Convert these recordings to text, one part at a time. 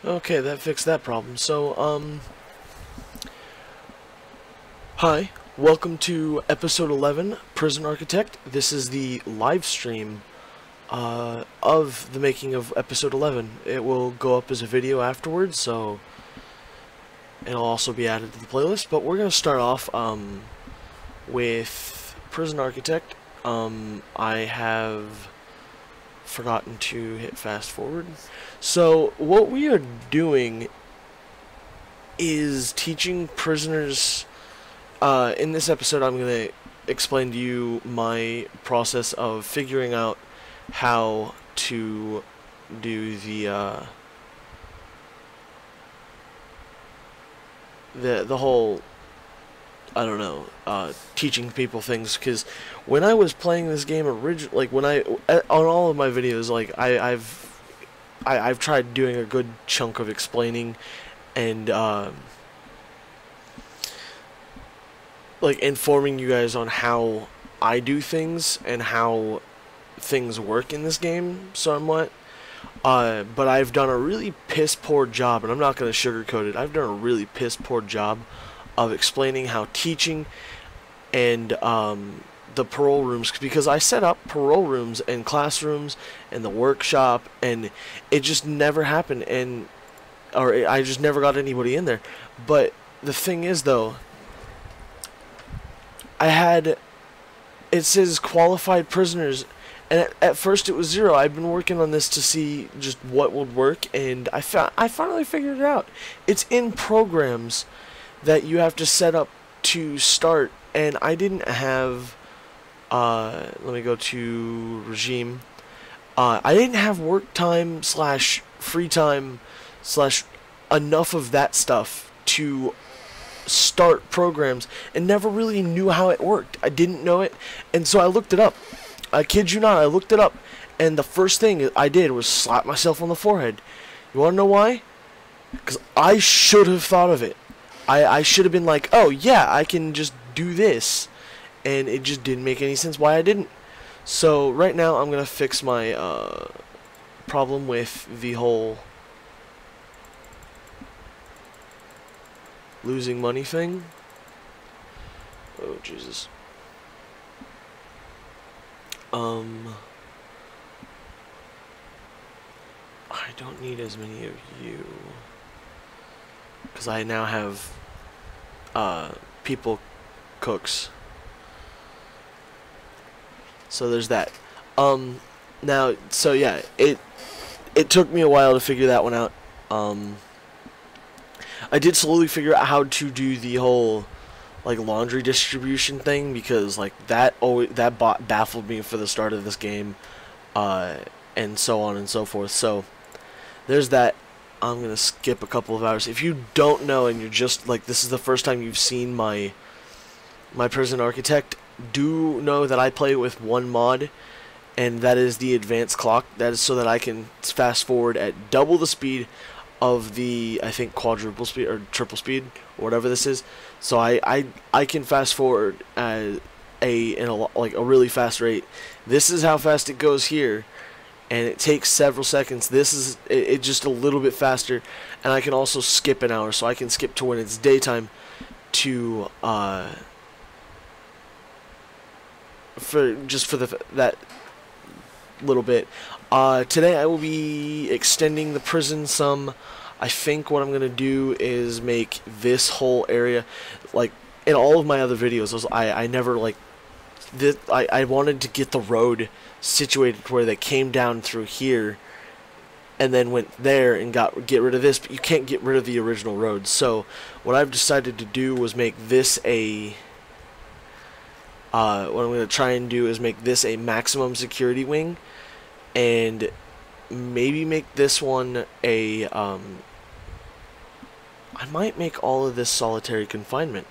Okay, that fixed that problem. So, hi, welcome to episode 11, Prison Architect. This is the live stream of the making of episode 11. It will go up as a video afterwards, so it'll also be added to the playlist. But we're going to start off with Prison Architect. I have forgotten to hit fast forward. So what we are doing is teaching prisoners. In this episode, I'm going to explain to you my process of figuring out how to do the whole, I don't know, teaching people things, because when I was playing this game originally, like when on all of my videos, like I've tried doing a good chunk of explaining and like informing you guys on how I do things and how things work in this game somewhat. But I've done a really piss poor job, and I'm not going to sugarcoat it. I've done a really piss poor job of explaining how teaching and the parole rooms, because I set up parole rooms and classrooms and the workshop, and it just never happened, or I just never got anybody in there. But the thing is, though, it says qualified prisoners, and at first it was 0. I've been working on this to see just what would work, and I finally figured it out. It's in programs that you have to set up to start, and I didn't have, let me go to regime. I didn't have work time / free time / enough of that stuff to start programs, and never really knew how it worked. I didn't know it, and so I looked it up. I kid you not, I looked it up, and the first thing I did was slap myself on the forehead. You wanna know why? Because I should have thought of it. I should have been like, oh yeah, I can just do this, and it just didn't make any sense why I didn't. So right now I'm gonna fix my problem with the whole losing money thing. Oh Jesus. I don't need as many of you, because I now have people cooks. So there's that. Now, so yeah, it took me a while to figure that one out. I did slowly figure out how to do the whole like laundry distribution thing, because like that baffled me for the start of this game, and so on and so forth. So there's that. I'm gonna skip a couple of hours. If you don't know and you're just like, this is the first time you've seen my Prison Architect, do know that I play with one mod, and that is the advanced clock. That is so that I can fast forward at double the speed of the, I think, quadruple speed or triple speed or whatever this is. So I can fast forward at in a really fast rate. This is how fast it goes here, and it takes several seconds. This is it just a little bit faster, and I can also skip an hour, so I can skip to when it's daytime to for that little bit. Today I will be extending the prison some. I think what I'm going to do is make this whole area, like in all of my other videos, I never like this, I wanted to get the road situated where they came down through here and then went there and get rid of this, but you can't get rid of the original road. So what I've decided to do was make this a what I'm going to try and do is make this a maximum security wing, and maybe make this one a I might make all of this solitary confinement,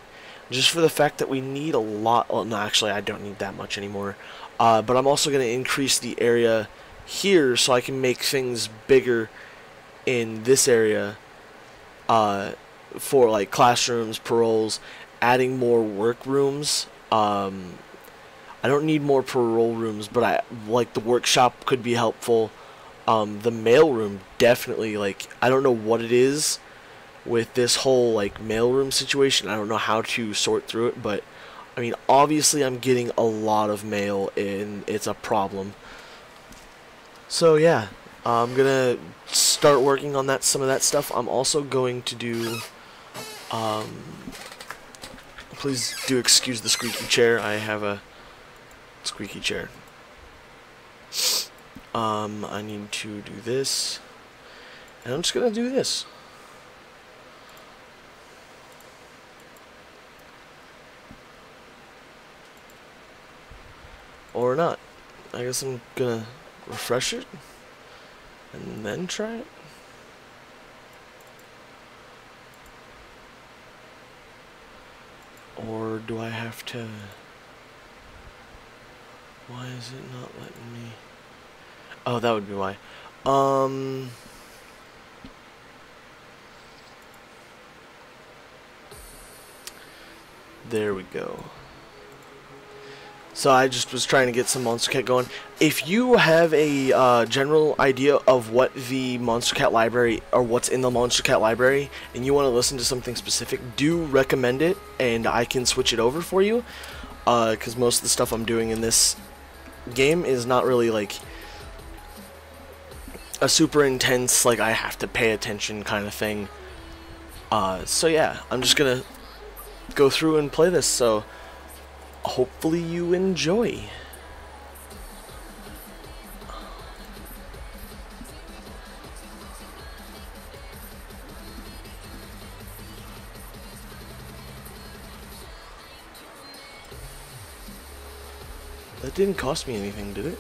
just for the fact that we need a lot. Well, no, actually I don't need that much anymore, but I'm also going to increase the area here so I can make things bigger in this area for like classrooms, paroles, adding more work rooms. I don't need more parole rooms, but like the workshop could be helpful. The mailroom definitely, like, I don't know what it is with this whole like mailroom situation. I don't know how to sort through it, but I mean, obviously I'm getting a lot of mail and it's a problem. So yeah, I'm gonna start working on that, some of that stuff. I'm also going to do, please do excuse the squeaky chair. I have a squeaky chair. I need to do this, and I'm just gonna do this. Or not. I guess I'm gonna refresh it and then try it. Or do I have to... Why is it not letting me... Oh, that would be why. There we go. So I just was trying to get some Monstercat going. If you have a general idea of what the Monstercat library, or what's in the Monstercat library, and you want to listen to something specific, do recommend it, and I can switch it over for you. Because most of the stuff I'm doing in this game is not really like a super intense, like I have to pay attention kind of thing. So yeah, I'm just gonna go through and play this. So hopefully you enjoy. That didn't cost me anything, did it?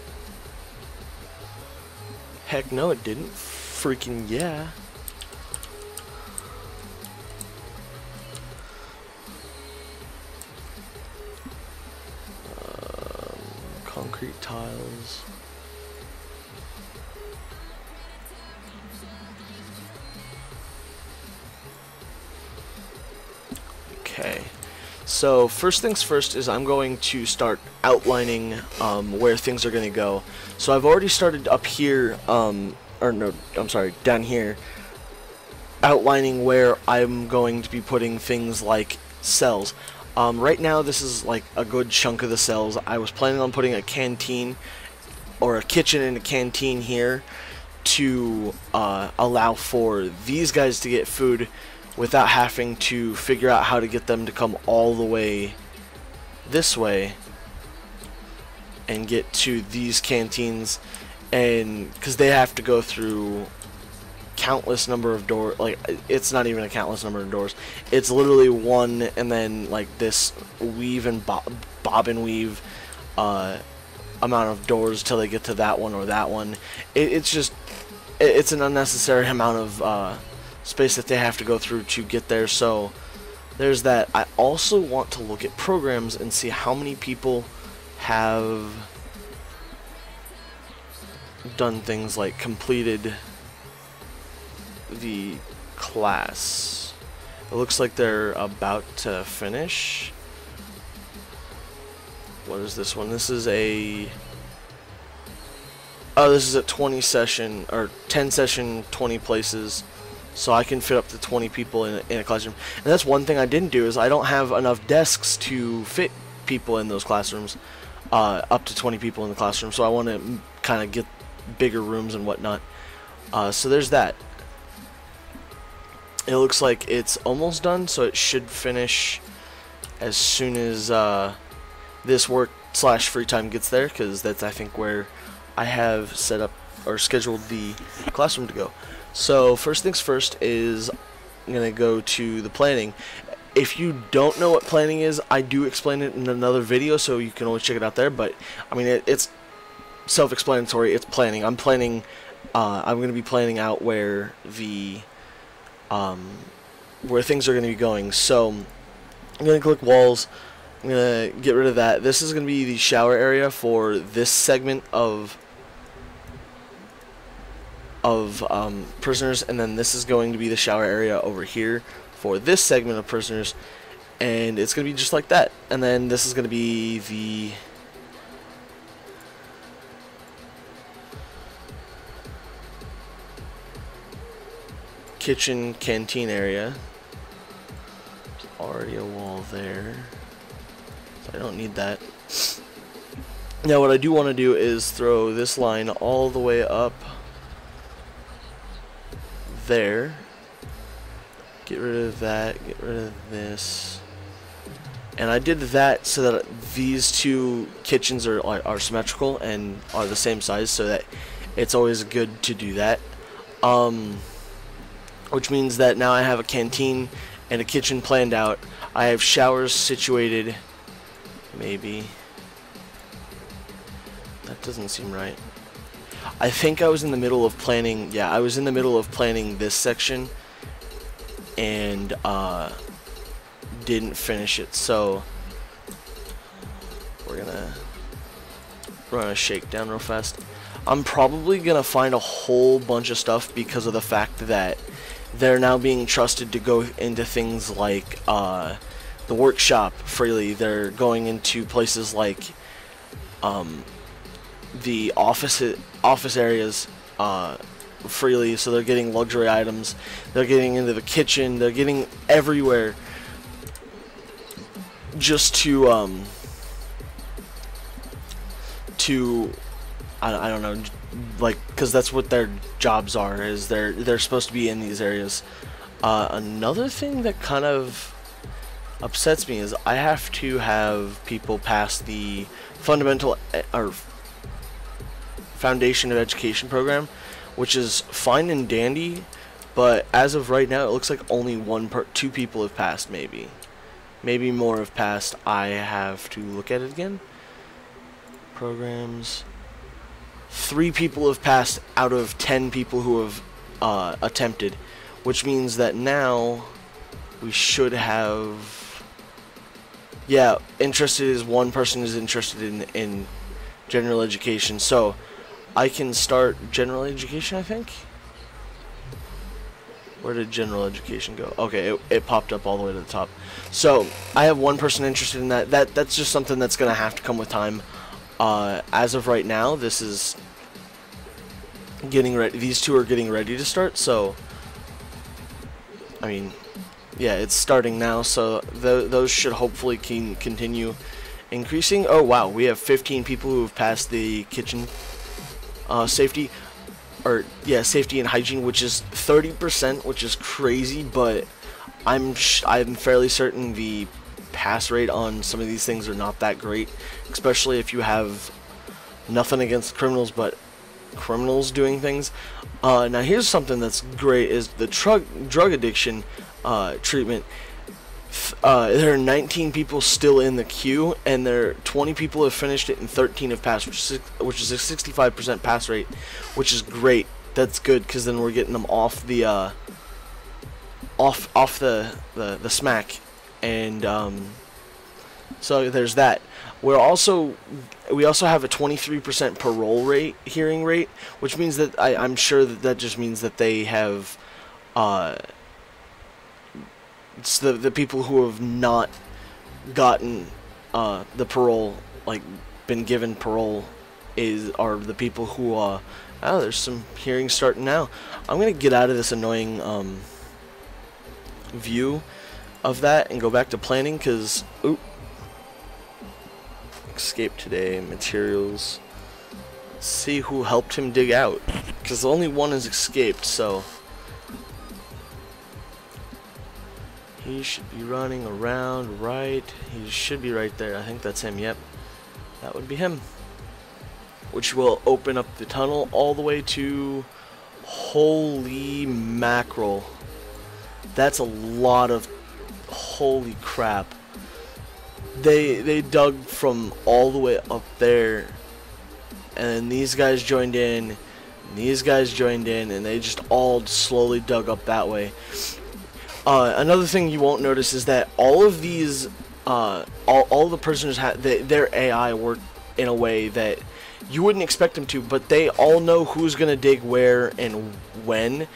Heck no, it didn't. Freaking yeah. Concrete tiles. Okay. So first things first is I'm going to start outlining where things are going to go. So I've already started up here, or no, I'm sorry, down here, outlining where I'm going to be putting things like cells. Right now this is like a good chunk of the cells. I was planning on putting a canteen, or a kitchen and a canteen here, to allow for these guys to get food without having to figure out how to get them to come all the way this way and get to these canteens, and because they have to go through countless number of doors. Like, it's not even a countless number of doors, it's literally one, and then like this weave and bob and weave amount of doors till they get to that one or that one. It's an unnecessary amount of space that they have to go through to get there. So there's that. I also want to look at programs and see how many people have done things like completed the class. It looks like they're about to finish. What is this one? This is a... Oh, this is a 20 session, or 10 session, 20 places. So I can fit up to 20 people in a classroom. And that's one thing I didn't do, is I don't have enough desks to fit people in those classrooms. Up to 20 people in the classroom. So I want to kind of get bigger rooms and whatnot. So there's that. It looks like it's almost done, so it should finish as soon as this work / free time gets there, because that's, I think, where I have set up or scheduled the classroom to go. So first things first is I'm going to go to the planning. If you don't know what planning is, I do explain it in another video, so you can always check it out there. But I mean, it's self-explanatory. It's planning. I'm planning. I'm going to be planning out where the where things are going to be going. So I'm going to click walls. I'm going to get rid of that. This is going to be the shower area for this segment of prisoners, and then this is going to be the shower area over here for this segment of prisoners, and it's going to be just like that. And then this is going to be the kitchen canteen area. There's already a wall there, so I don't need that. Now what I do want to do is throw this line all the way up there. Get rid of that, get rid of this. And I did that so that these two kitchens are symmetrical and are the same size, so that it's always good to do that. Which means that now I have a canteen and a kitchen planned out. I have showers situated. Maybe. That doesn't seem right. I think I was in the middle of planning. Yeah, I was in the middle of planning this section and didn't finish it. So we're gonna run a shakedown real fast. I'm probably gonna find a whole bunch of stuff because of the fact that they're now being trusted to go into things like the workshop freely. They're going into places like the office areas freely, so they're getting luxury items. They're getting into the kitchen. They're getting everywhere just to I don't know, like, because that's what their jobs are, is they're supposed to be in these areas. Another thing that kind of upsets me is I have to have people pass the fundamental or foundation of education program, which is fine and dandy, but as of right now it looks like only two people have passed. Maybe more have passed. I have to look at it again. Programs. 3 people have passed out of 10 people who have attempted, which means that now we should have, yeah, interested is one person is interested in general education, so I can start general education, I think. Where did general education go? Okay, it popped up all the way to the top. So I have one person interested in that. That's just something that's gonna have to come with time. As of right now, this is getting ready. These two are getting ready to start. So I mean, yeah, it's starting now. So those should hopefully continue increasing. Oh wow, we have 15 people who have passed the kitchen safety. Or yeah, safety and hygiene, which is 30%, which is crazy, but I'm fairly certain the pass rate on some of these things are not that great, especially if you have nothing against criminals, but criminals doing things. Now here's something that's great, is the drug addiction treatment. There are 19 people still in the queue, and 20 people have finished it and 13 have passed, which is a 65% pass rate, which is great. That's good, because then we're getting them off the off the smack, and so there's that. We also have a 23% parole rate, hearing rate, which means that I'm sure that just means that they have it's the people who have not gotten the parole, like been given parole, are the people who oh, there's some hearings starting now. I'm gonna get out of this annoying view of that and go back to planning, because escape today, materials. Let's see who helped him dig out, because only one has escaped, so he should be running around right. He should be right there. I think that's him. Yep, that would be him. Which will open up the tunnel all the way to... Holy mackerel. That's a lot of... Holy crap. They dug from all the way up there. And then these guys joined in. And these guys joined in. And they just all slowly dug up that way. Another thing you won't notice is that all of these, all the prisoners their AI work in a way that you wouldn't expect them to, but they all know who's gonna dig where and when,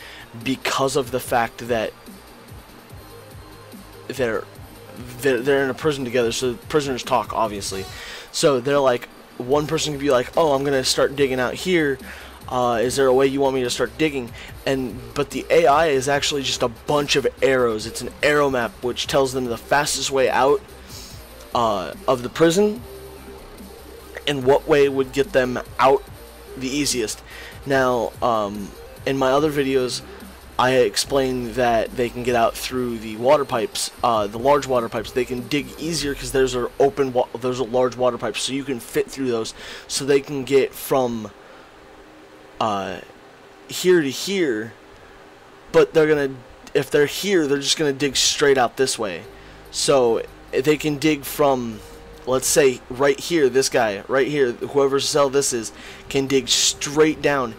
because of the fact that they're in a prison together. So prisoners talk, obviously. So they're like, one person could be like, oh, I'm gonna start digging out here. Is there a way you want me to start digging? But the AI is actually just a bunch of arrows. It's an arrow map which tells them the fastest way out of the prison and what way would get them out the easiest. Now, in my other videos, I explained that they can get out through the water pipes, the large water pipes. They can dig easier because those are large water pipes, so you can fit through those. So they can get from here to here, but if they're here, they're just gonna dig straight out this way. So they can dig from, let's say, right here, this guy right here, whoever's cell this is, can dig straight down,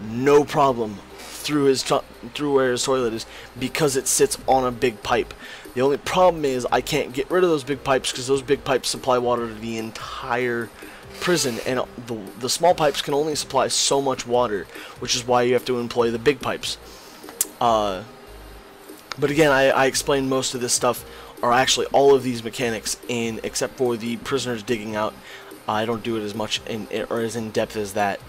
no problem, through where his toilet is, because it sits on a big pipe. The only problem is I can't get rid of those big pipes because those big pipes supply water to the entire prison, and the small pipes can only supply so much water, which is why you have to employ the big pipes. But again, I explained most of this stuff, or actually all of these mechanics, except for the prisoners digging out. I don't do it as much or as in depth as that,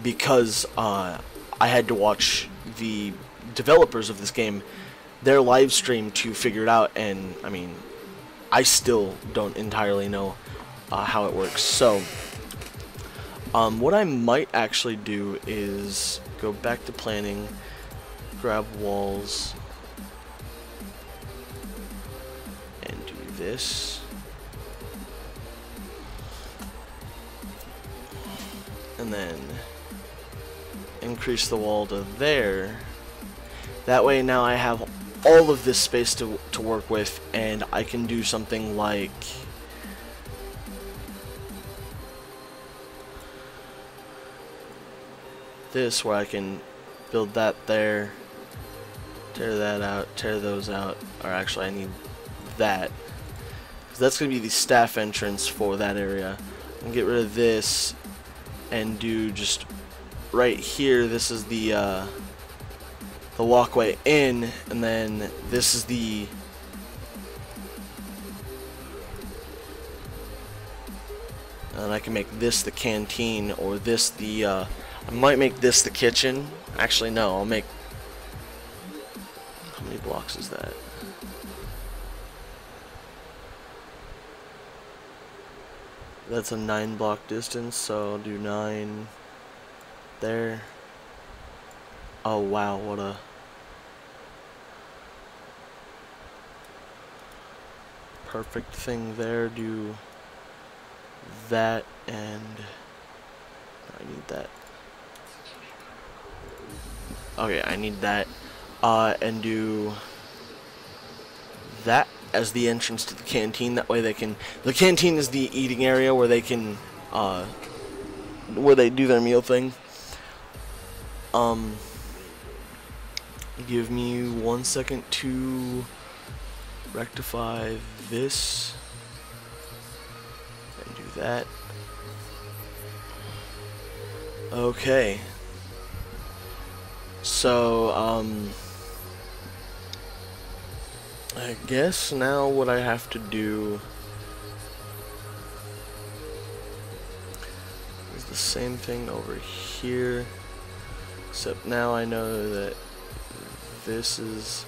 because I had to watch the developers of this game, their live stream, to figure it out, and I mean, I still don't entirely know how it works. So what I might actually do is go back to planning, grab walls, and do this, and then increase the wall to there. That way now I have all of this space to work with, and I can do something like this, where I can build that there, tear that out, tear those out, or actually I need that, because that's going to be the staff entrance for that area. And get rid of this and do just right here, this is the walkway in, and then this is the and I can make this the canteen, or this the I might make this the kitchen. Actually no, I'll make, how many blocks is that? That's a 9-block distance, so I'll do 9 there. Oh wow, what a perfect thing there. Do that, and I need that. Okay, I need that, and do that as the entrance to the canteen. That way they can, the canteen is the eating area where they can, where they do their meal thing. Give me 1 second to rectify this and do that. Okay. So, I guess now what I have to do is the same thing over here, except now I know that this is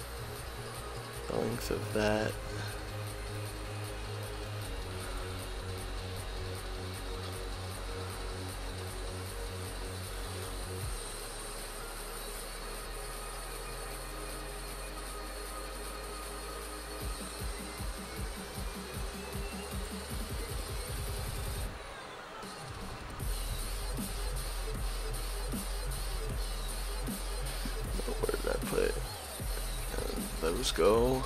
the length of that. Where did I put it? Those go.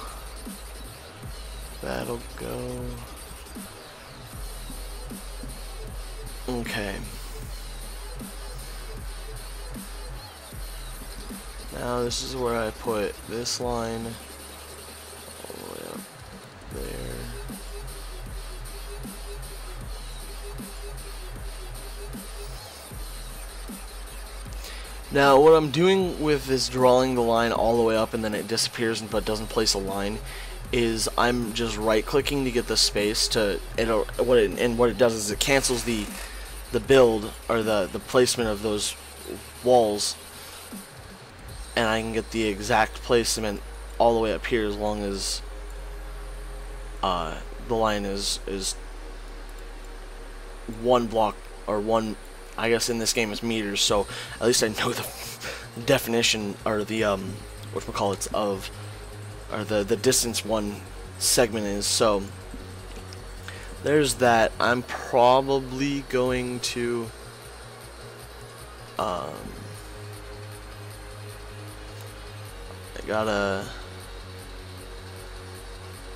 That'll go. Okay. Now this is where I put this line all the way up there. Now what I'm doing with this drawing the line all the way up and then it disappears but doesn't place a line is I'm just right clicking to get the space to, what it does is it cancels the build or the placement of those walls, and I can get the exact placement all the way up here as long as the line is one block, or one, I guess in this game is meters, so at least I know the definition, or the whatchamacallits of, or the distance one segment is. So there's that. I'm probably going to I'm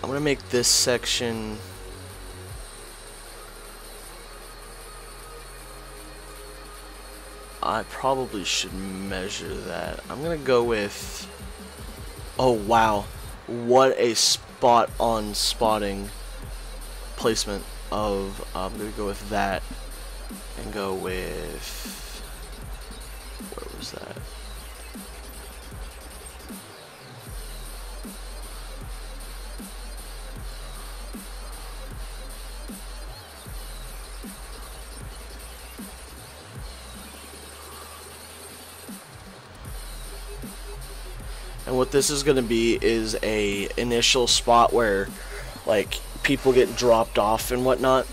gonna make this section I probably should measure that. I'm gonna go with, oh wow, what a spot on spotting placement of, I'm gonna go with that and go with, where was that? And what this is going to be is a initial spot where, like, people get dropped off and whatnot.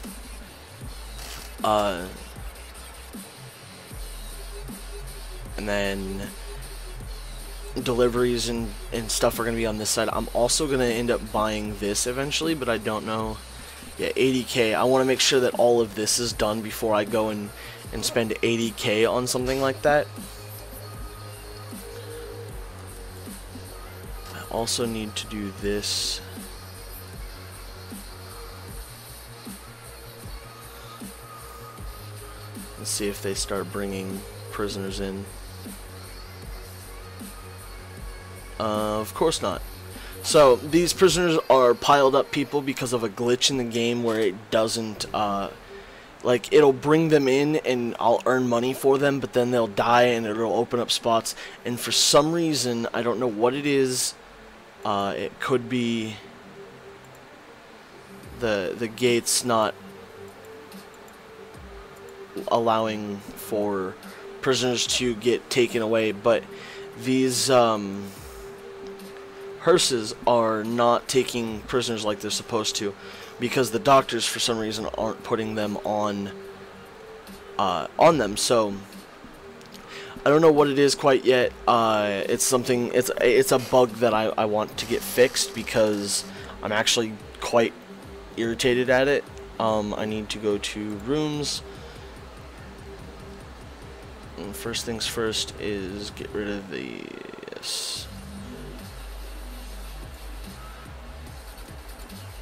And then deliveries and stuff are going to be on this side. I'm also going to end up buying this eventually, but I don't know. Yeah, 80K. I want to make sure that all of this is done before I go and spend 80K on something like that. Also need to do this. Let's see if they start bringing prisoners in. Of course not. So these prisoners are piled up people because of a glitch in the game where it doesn't like, it'll bring them in and I'll earn money for them, but then they'll die and it'll open up spots, and for some reason, I don't know what it is. It could be the gates not allowing for prisoners to get taken away, but these hearses are not taking prisoners like they're supposed to, because the doctors for some reason aren't putting them on them. So I don't know what it is quite yet. It's something. It's a bug that I want to get fixed because I'm actually quite irritated at it. I need to go to rooms. And first things first is get rid of the yes.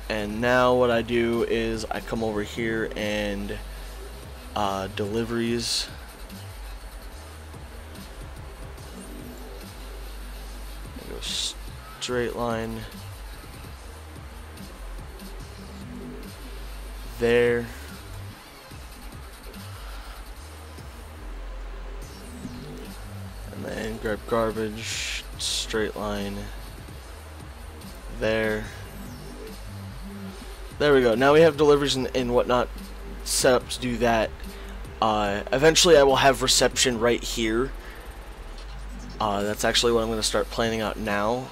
And now what I do is I come over here and deliveries. Straight line there, and then grab garbage, straight line there. There we go. Now we have deliveries and whatnot set up to do that. Eventually I will have reception right here. That's actually what I'm going to start planning out now.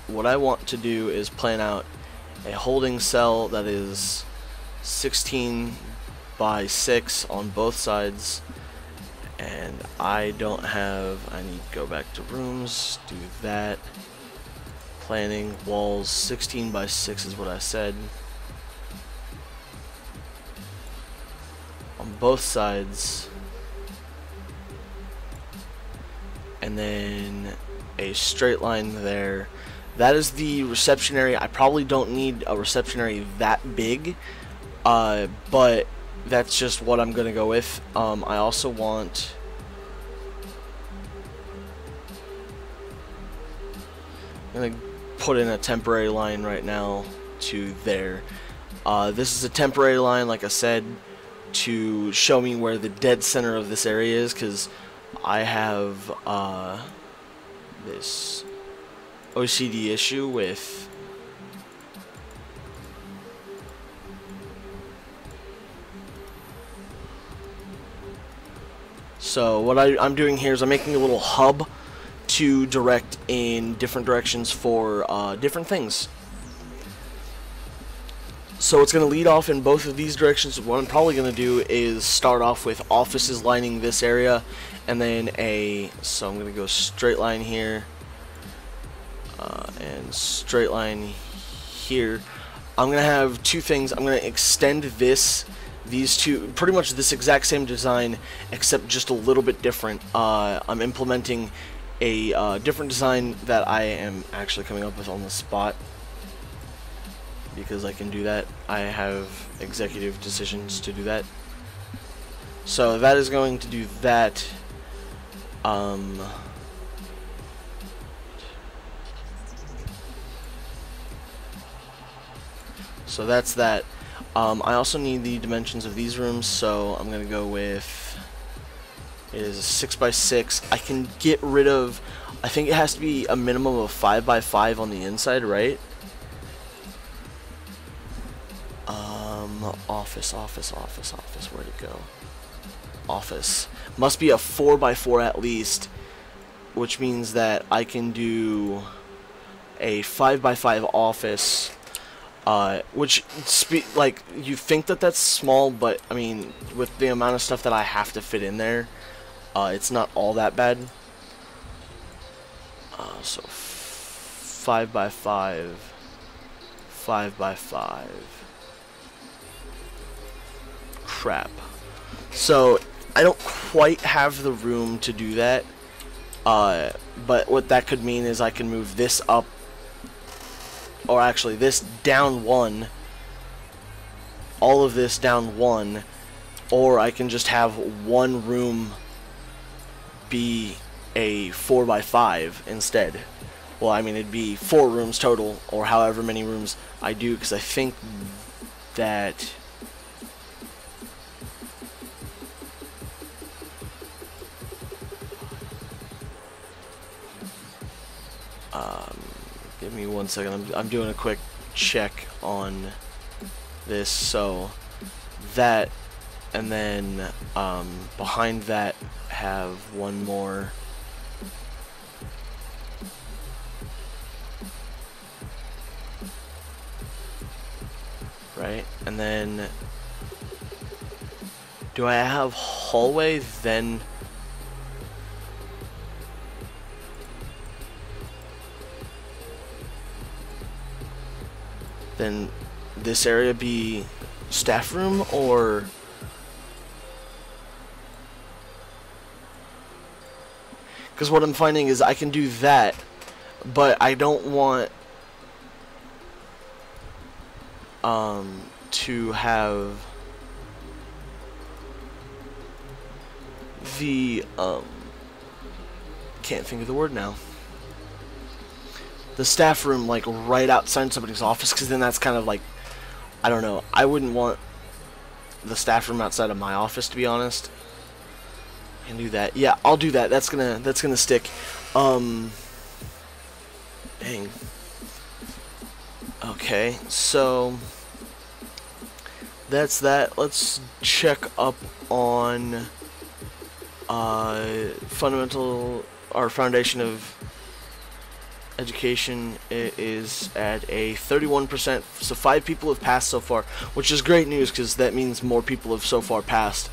What I want to do is plan out a holding cell that is 16 by 6 on both sides, and I don't have, I need to go back to rooms, do that, planning, walls, 16 by 6 is what I said, on both sides, and then a straight line there. That is the reception area. I probably don't need a reception area that big, but that's just what I'm gonna go with. I also want, I'm gonna put in a temporary line right now to there. This is a temporary line, like I said, to show me where the dead center of this area is, because I have this OCD issue with So what I'm doing here is I'm making a little hub to direct in different directions for different things. So it's going to lead off in both of these directions. What I'm probably going to do is start off with offices lining this area, and then so I'm going to go straight line here, and straight line here. I'm going to have two things. I'm going to extend these two, pretty much this exact same design, except just a little bit different. I'm implementing a different design that I am actually coming up with on the spot, because I can do that. I have executive decisions to do that. So that is going to do that. So that's that. I also need the dimensions of these rooms, so I'm gonna go with, it is a 6x6. I can get rid of, I think it has to be a minimum of 5x5 on the inside, right? Office, where'd it go? Office. Must be a 4x4 at least, which means that I can do a 5x5 office, which, like, you think that that's small, but, I mean, with the amount of stuff that I have to fit in there, it's not all that bad. So 5x5, 5x5. Crap. So I don't quite have the room to do that, but what that could mean is I can move this up, or actually this down one, all of this down one, or I can just have one room be a 4x5 instead. Well, I mean, it'd be 4 rooms total, or however many rooms I do, because I think that give me 1 second. I'm doing a quick check on this. So that, and then behind that have one more. Right, and then do I have hallway then? Then this area be staff room, or because what I'm finding is I can do that, but I don't want to have the can't think of the word now, the staff room like right outside somebody's office, because then that's kind of like, I don't know, I wouldn't want the staff room outside of my office, to be honest. I can do that. Yeah, I'll do that. That's gonna stick. Dang. Okay, so that's that. Let's check up on fundamental or foundation of education. It is at a 31%, so 5 people have passed so far, which is great news because that means more people have so far passed.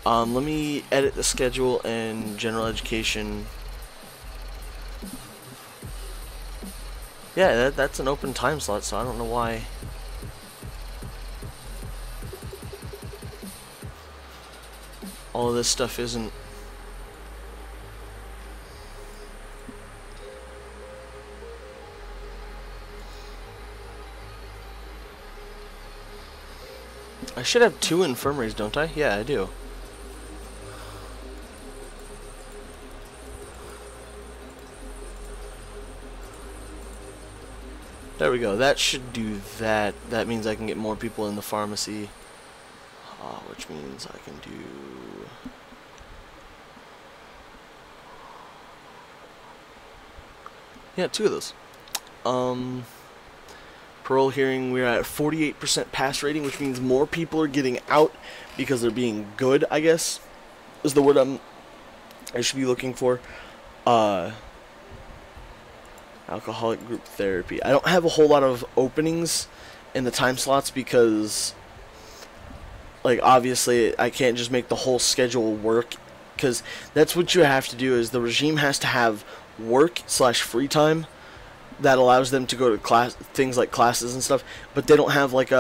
Let me edit the schedule and general education. Yeah, that's an open time slot, so I don't know why. All of this stuff isn't. I should have 2 infirmaries, don't I? Yeah, I do. There we go. That should do that. That means I can get more people in the pharmacy, which means I can do. Yeah, 2 of those. Parole hearing, we're at 48% pass rating, which means more people are getting out because they're being good, I guess, is the word I'm I should be looking for. Uh, alcoholic group therapy. I don't have a whole lot of openings in the time slots because, like, obviously I can't just make the whole schedule work, because that's what you have to do. Is the regime has to have work slash free time that allows them to go to class, things like classes and stuff, but they don't have like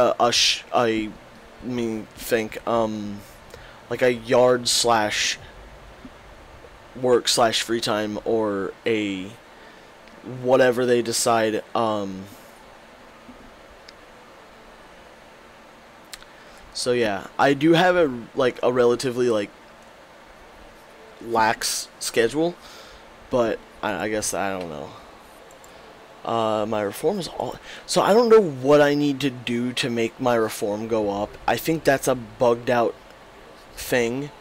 like a yard slash work slash free time, or a whatever they decide. So yeah, I do have a relatively like lax schedule, but I guess I don't know. My reform is all, so I don't know what I need to do to make my reform go up. I think that's a bugged out thing.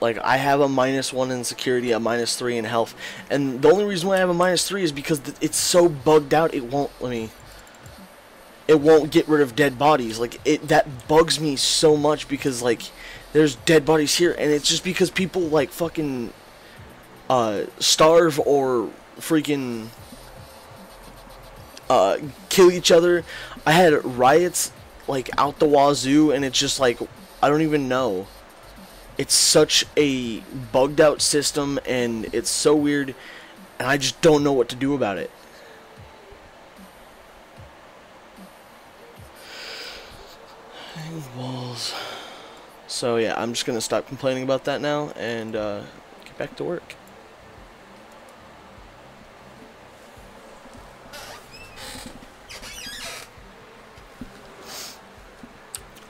Like, I have a -1 in security, a -3 in health, and the only reason why I have a -3 is because it's so bugged out. It won't let me. It won't get rid of dead bodies. Like, that bugs me so much, because like there's dead bodies here, and it's just because people like fucking starve or freaking kill each other. I had riots like out the wazoo, and it's just like, I don't even know. It's such a bugged out system, and it's so weird, and I just don't know what to do about it. Walls. So yeah, I'm just gonna stop complaining about that now and get back to work.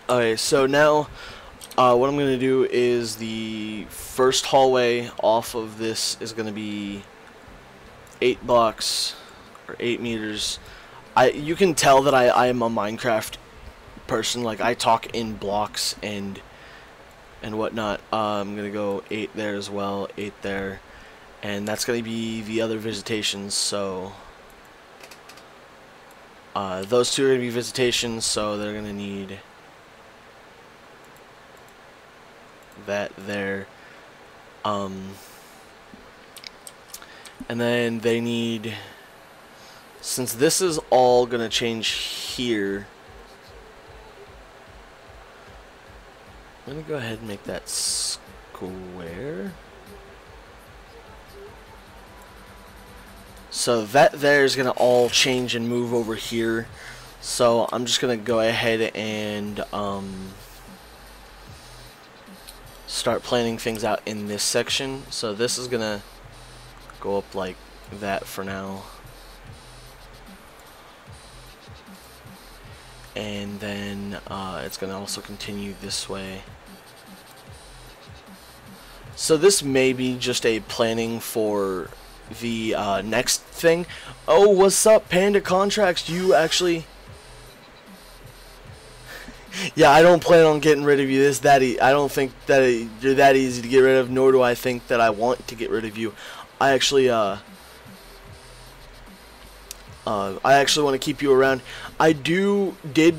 Okay, so now what I'm gonna do is the first hallway off of this is gonna be 8 blocks or 8 meters. You can tell that I am a Minecraft person. Like, I talk in blocks and whatnot. I'm gonna go 8 there as well, 8 there, and that's gonna be the other visitations. So those two are gonna be visitations, so they're gonna need that there. And then they need, since this is all gonna change here, I'm gonna go ahead and make that square. So that there is gonna all change and move over here. So I'm just gonna go ahead and start planning things out in this section. So this is gonna go up like that for now, and then it's gonna also continue this way. So this may be just a planning for the next thing. Oh, what's up, Panda Contracts? You actually... Yeah, I don't plan on getting rid of you I don't think that you're that easy to get rid of, nor do I think that I want to get rid of you. I actually want to keep you around. I did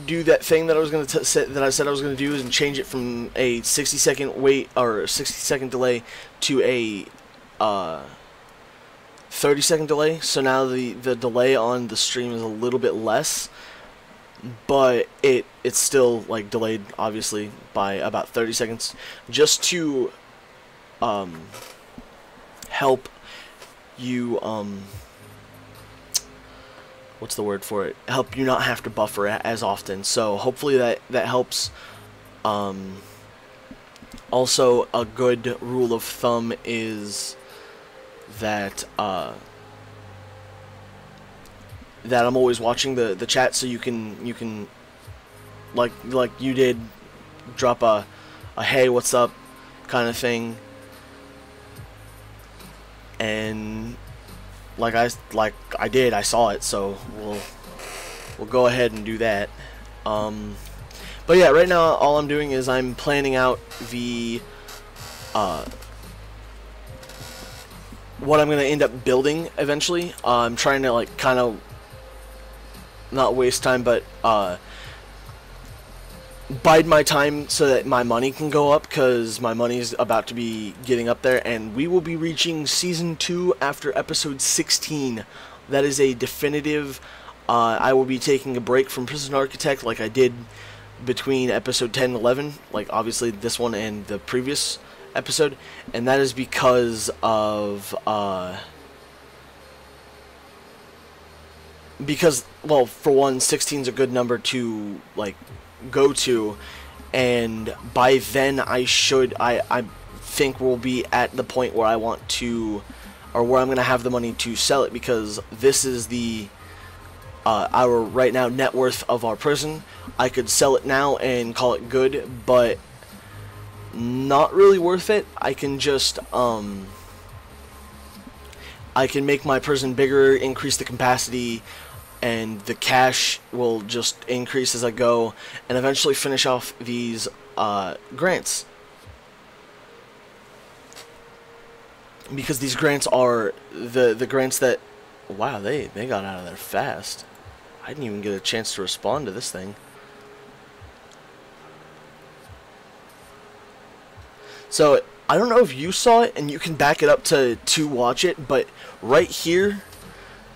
do that thing that I was going to that I said I was going to do, and change it from a 60-second wait or 60-second delay to a 30-second delay. So now the delay on the stream is a little bit less, but it's still like delayed, obviously, by about 30 seconds, just to help you what's the word for it? Help you not have to buffer as often. So hopefully that helps. Also, a good rule of thumb is that that I'm always watching the chat, so you can like you did, drop a hey, what's up kind of thing, and I saw it, so we'll go ahead and do that. But yeah, right now all I'm doing is I'm planning out the what I'm gonna end up building eventually. I'm trying to like kind of not waste time, but bide my time so that my money can go up, because my money's about to be getting up there, and we will be reaching season 2 after episode 16. That is a definitive. I will be taking a break from Prison Architect like I did between episode 10 and 11, like obviously this one and the previous episode, and that is because of well, for one, 16 is a good number to like go to, and by then I think we'll be at the point where I want to, or where I'm gonna have the money to sell it, because this is the our right now net worth of our prison. I could sell it now and call it good, but not really worth it. I can just I can make my prison bigger, increase the capacity, and the cash will just increase as I go, and eventually finish off these grants. Because these grants are the grants that, wow, they got out of there fast. I didn't even get a chance to respond to this thing. So I don't know if you saw it, and you can back it up to watch it, but right here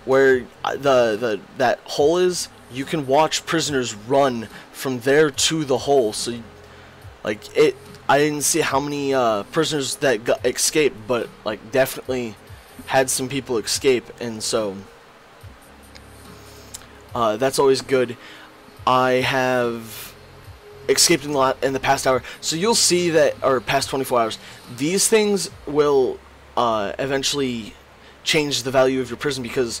where that hole is, you can watch prisoners run from there to the hole. So like I didn't see how many prisoners that got escaped, but like definitely had some people escape, and so that's always good. I have escaped in the past hour, so you'll see that, or past 24 hours, these things will eventually change the value of your prison, because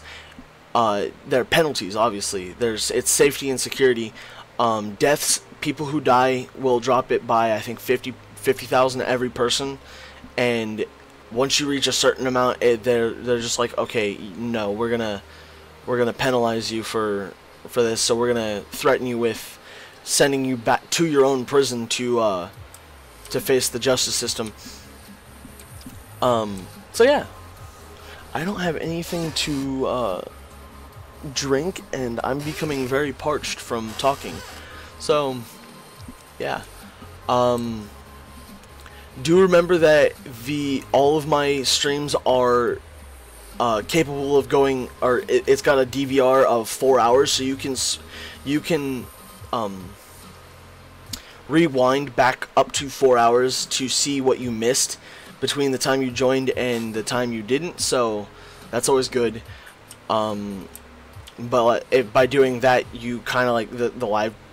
there are penalties. Obviously, it's safety and security. Deaths, people who die will drop it by, I think, 50,000 every person, and once you reach a certain amount, they're just like, okay, no, we're gonna penalize you for this, so we're gonna threaten you with sending you back to your own prison to face the justice system. So yeah, I don't have anything to drink, and I'm becoming very parched from talking. So yeah, do remember that all of my streams are capable of going, or it's got a DVR of 4 hours, so you can rewind back up to 4 hours to see what you missed between the time you joined and the time you didn't. So that's always good. But by doing that, you kind of like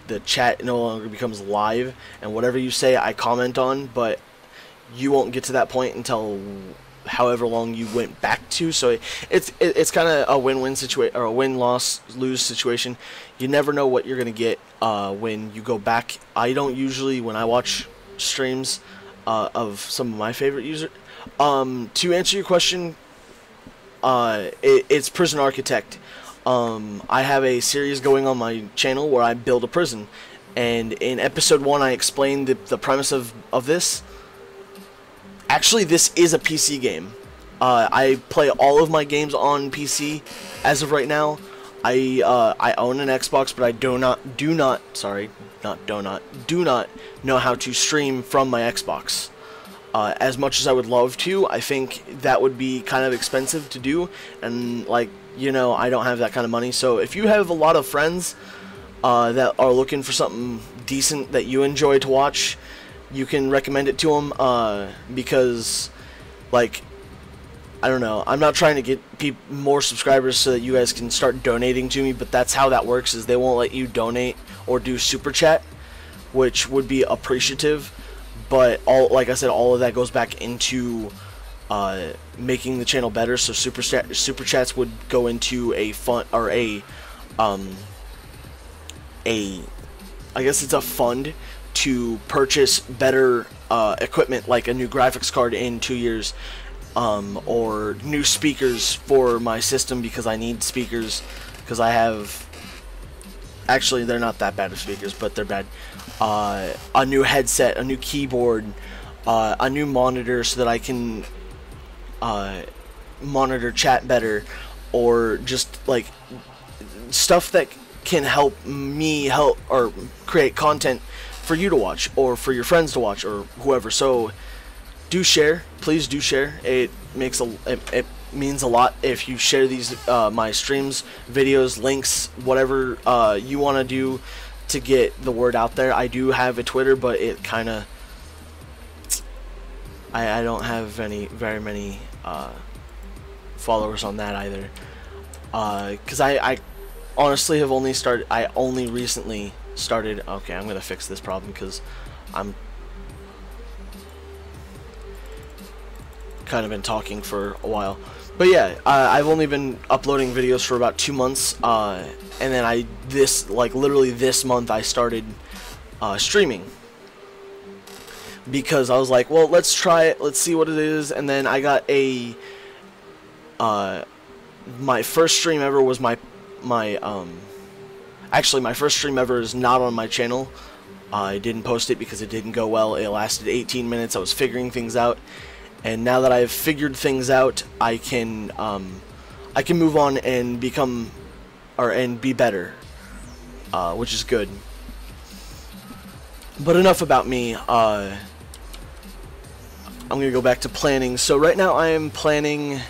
the chat no longer becomes live, and whatever you say I comment on, but you won't get to that point until however long you went back to. So it's kind of a win-win situation, or a win-loss-lose situation. You never know what you're gonna get when you go back. I don't usually, when I watch streams of some of my favorite users, to answer your question, it's Prison Architect. I have a series going on my channel where I build a prison, and in episode 1 I explained the premise of this. Actually, this is a PC game. I play all of my games on PC as of right now. I own an Xbox, but I do not know how to stream from my Xbox. As much as I would love to, I think that would be kind of expensive to do, and like, you know, I don't have that kind of money. So if you have a lot of friends that are looking for something decent that you enjoy to watch, you can recommend it to them, because, like, I don't know, I'm not trying to get more subscribers so that you guys can start donating to me, but that's how that works, is they won't let you donate or do super chat, which would be appreciative, but like I said, all of that goes back into making the channel better. So super chats would go into a fund, or I guess it's a fund to purchase better equipment, like a new graphics card in 2 years, or new speakers for my system, because I need speakers, because I have, actually they're not that bad of speakers, but they're bad. A new headset, a new keyboard, a new monitor so that I can monitor chat better, or just like stuff that can help me or create content for you to watch, or for your friends to watch, or whoever. So do share, please do share. It makes it means a lot if you share these my streams, videos, links, whatever you want to do to get the word out there. I do have a Twitter, but it kind of I don't have very many followers on that either, because I honestly have only recently started. Okay, I'm gonna fix this problem because I'm kind of been talking for a while. But yeah, I've only been uploading videos for about 2 months, and then literally this month I started streaming, because I was like, well, let's try it, let's see what it is. And then I got my first stream ever was actually my first stream ever is not on my channel. I didn't post it because it didn't go well. It lasted 18 minutes. I was figuring things out. And now that I've figured things out, I can move on and be better, which is good. But enough about me. I'm gonna go back to planning. So right now I am planning.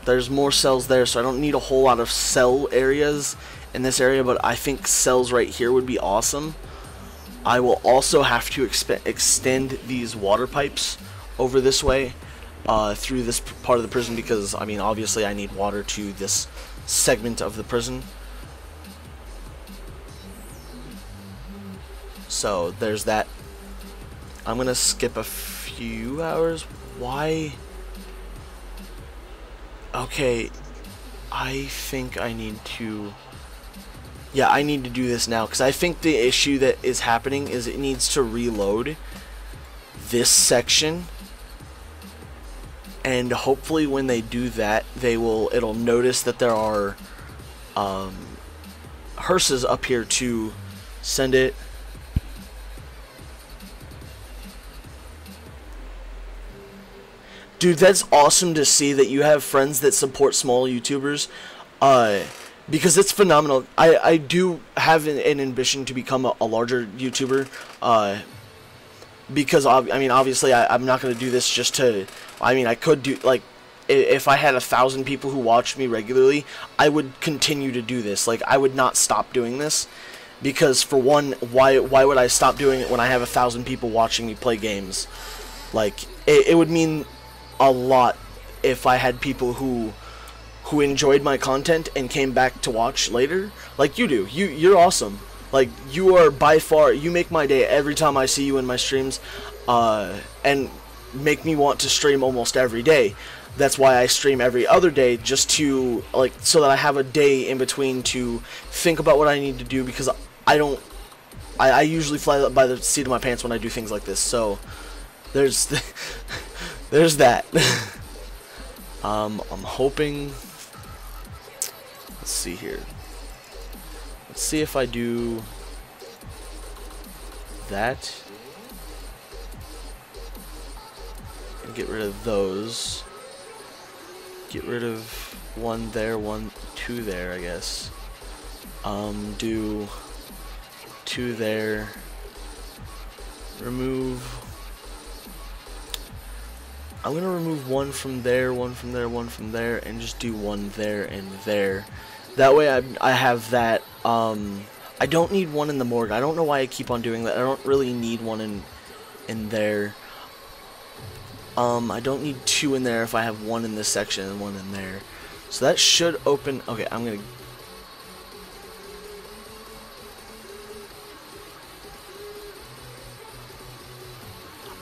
There's more cells there, so I don't need a whole lot of cell areas in this area. But I think cells right here would be awesome. I will also have to extend these water pipes over this way through this part of the prison, because I mean obviously I need water to this segment of the prison. So there's that. I'm gonna skip a few hours. Why? Okay, I think I need to... Yeah, I need to do this now, because I think the issue that is happening is it needs to reload this section, and hopefully when they do that, it'll notice that there are hearses up here to send it. Dude, that's awesome to see that you have friends that support small YouTubers. Because it's phenomenal. I do have an ambition to become a larger YouTuber, because I mean obviously I'm not going to do this just to, I mean I could do, like, if I had 1,000 people who watched me regularly, I would continue to do this. Like, I would not stop doing this, because for one, why would I stop doing it when I have 1,000 people watching me play games? Like, it would mean a lot if I had people who enjoyed my content and came back to watch later, like you do. You're awesome. Like, you are by far, you make my day every time I see you in my streams, and make me want to stream almost every day. That's why I stream every other day, just to, like, so that I have a day in between to think about what I need to do, because I usually fly by the seat of my pants when I do things like this. So there's there's that. I'm hoping. Let's see here. Let's see if I do that and get rid of those. Get rid of one there, two there, I guess. Do two there. Remove. I'm gonna remove one from there, one from there, one from there, and just do one there and there. That way I have that. I don't need one in the morgue. I don't know why I keep on doing that. I don't really need one in there. I don't need two in there if I have one in this section and one in there. So that should open. Okay, I'm gonna.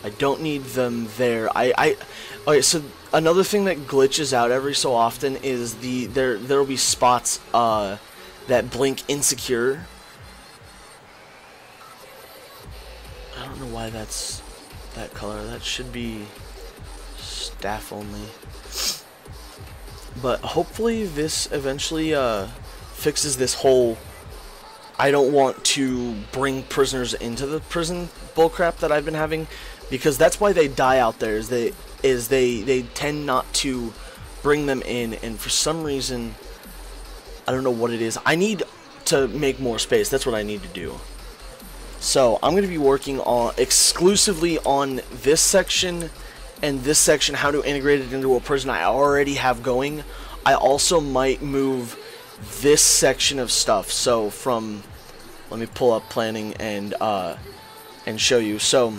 I don't need them there. Okay, so another thing that glitches out every so often is there'll be spots that blink insecure. I don't know why that's that color. That should be staff only. But hopefully this eventually fixes this whole I don't want to bring prisoners into the prison bullcrap that I've been having. Because that's why they die out there, is they tend not to bring them in, and for some reason, I don't know what it is. I need to make more space. That's what I need to do. So I'm going to be working on exclusively on this section and this section, how to integrate it into a prison I already have going. I also might move this section of stuff. So from, let me pull up planning and show you. So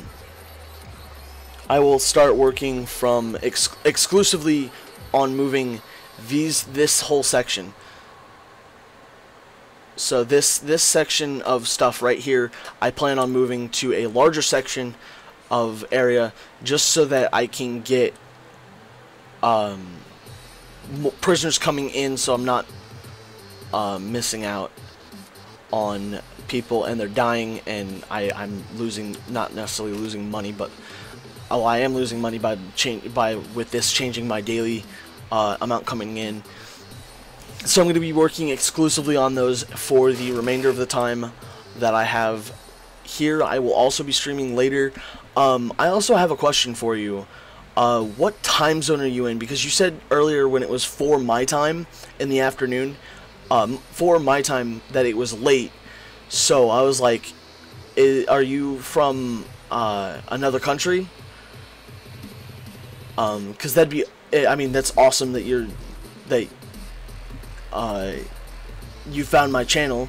I will start working from exclusively on moving this whole section. So this section of stuff right here, I plan on moving to a larger section of area just so that I can get prisoners coming in, so I'm not missing out on people and they're dying, and I'm losing, not necessarily losing money, but I am losing money with this changing my daily amount coming in. So I'm going to be working exclusively on those for the remainder of the time that I have here. I will also be streaming later. I also have a question for you. What time zone are you in? Because you said earlier when it was 4 my time in the afternoon, 4 my time, that it was late. So I was like, are you from another country? Because that'd be, I mean, that's awesome that you found my channel,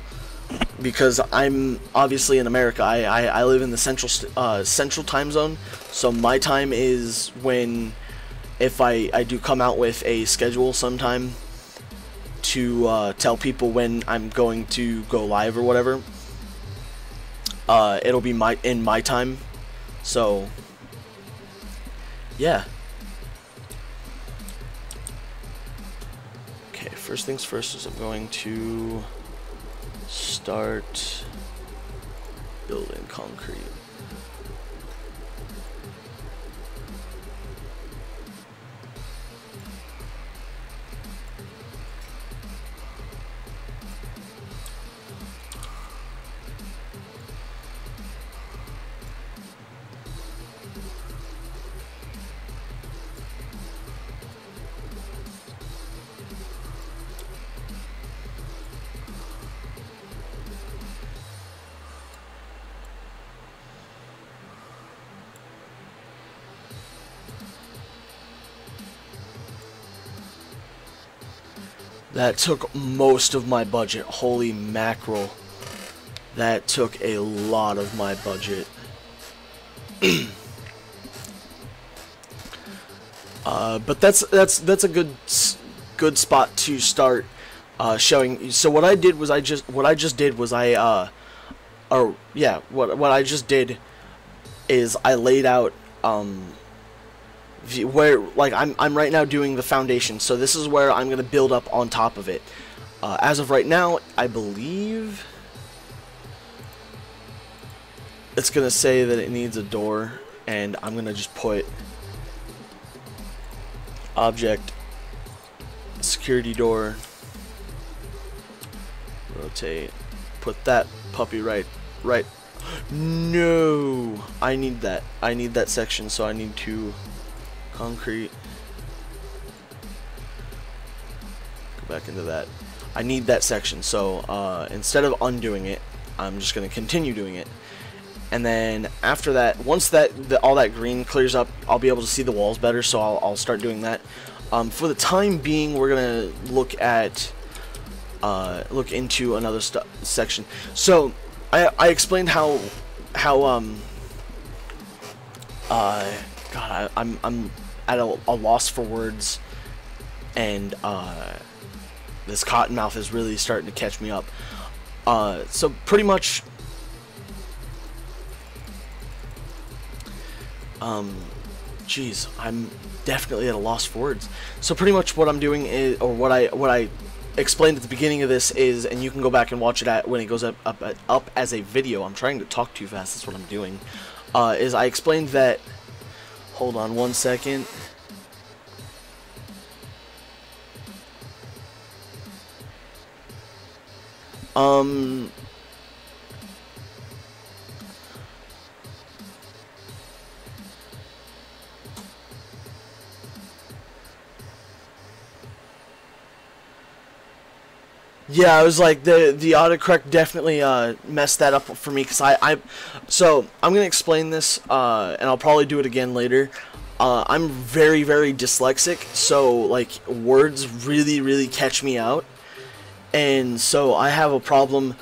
because I'm obviously in America. I live in the central time zone, so my time is when, if I do come out with a schedule sometime to tell people when I'm going to go live or whatever, it'll be in my time. So yeah. First things first is I'm going to start building concrete. That took most of my budget. Holy mackerel. That took a lot of my budget. But that's a good spot to start showing. So what I did was what I just did is I laid out where, like, I'm right now doing the foundation, so this is where I'm gonna build up on top of it. As of right now, I believe it's gonna say that it needs a door, and I'm gonna just put object security door, rotate, put that puppy right. No, I need that section, so I need to concrete, go back into that. I need that section, so instead of undoing it, I'm just going to continue doing it. And then after that, once all that green clears up, I'll be able to see the walls better, so I'll start doing that. For the time being, we're going to look into another section. So I explained how God, I'm at a loss for words, and this cottonmouth is really starting to catch me up. So pretty much, geez, I'm definitely at a loss for words. So pretty much what I'm doing is, or what I explained at the beginning of this is, and you can go back and watch it when it goes up as a video. I'm trying to talk too fast. That's what I'm doing. Is I explained that. Hold on one second. Yeah, I was like the autocorrect definitely messed that up for me because so I'm gonna explain this and I'll probably do it again later. I'm very dyslexic, so like words really catch me out, and so I have a problem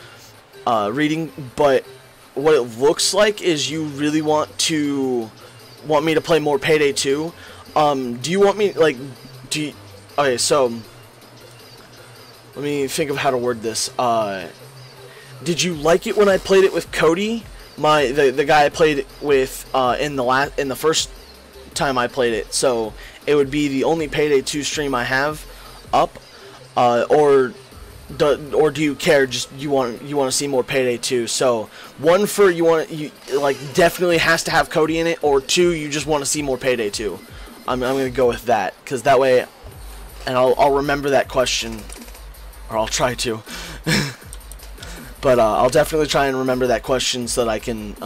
reading. But what it looks like is you really want me to play more Payday 2. Do you want me like okay, so let me think of how to word this. Did you like it when I played it with Cody, the guy I played with in the first time I played it? So it would be the only Payday 2 stream I have up, or do you care? Just you want to see more Payday 2? So one, for you like definitely has to have Cody in it, or two, you just want to see more Payday 2. I'm gonna go with that because that way, and I'll remember that question. Or I'll try to. But I'll definitely try and remember that question so that I can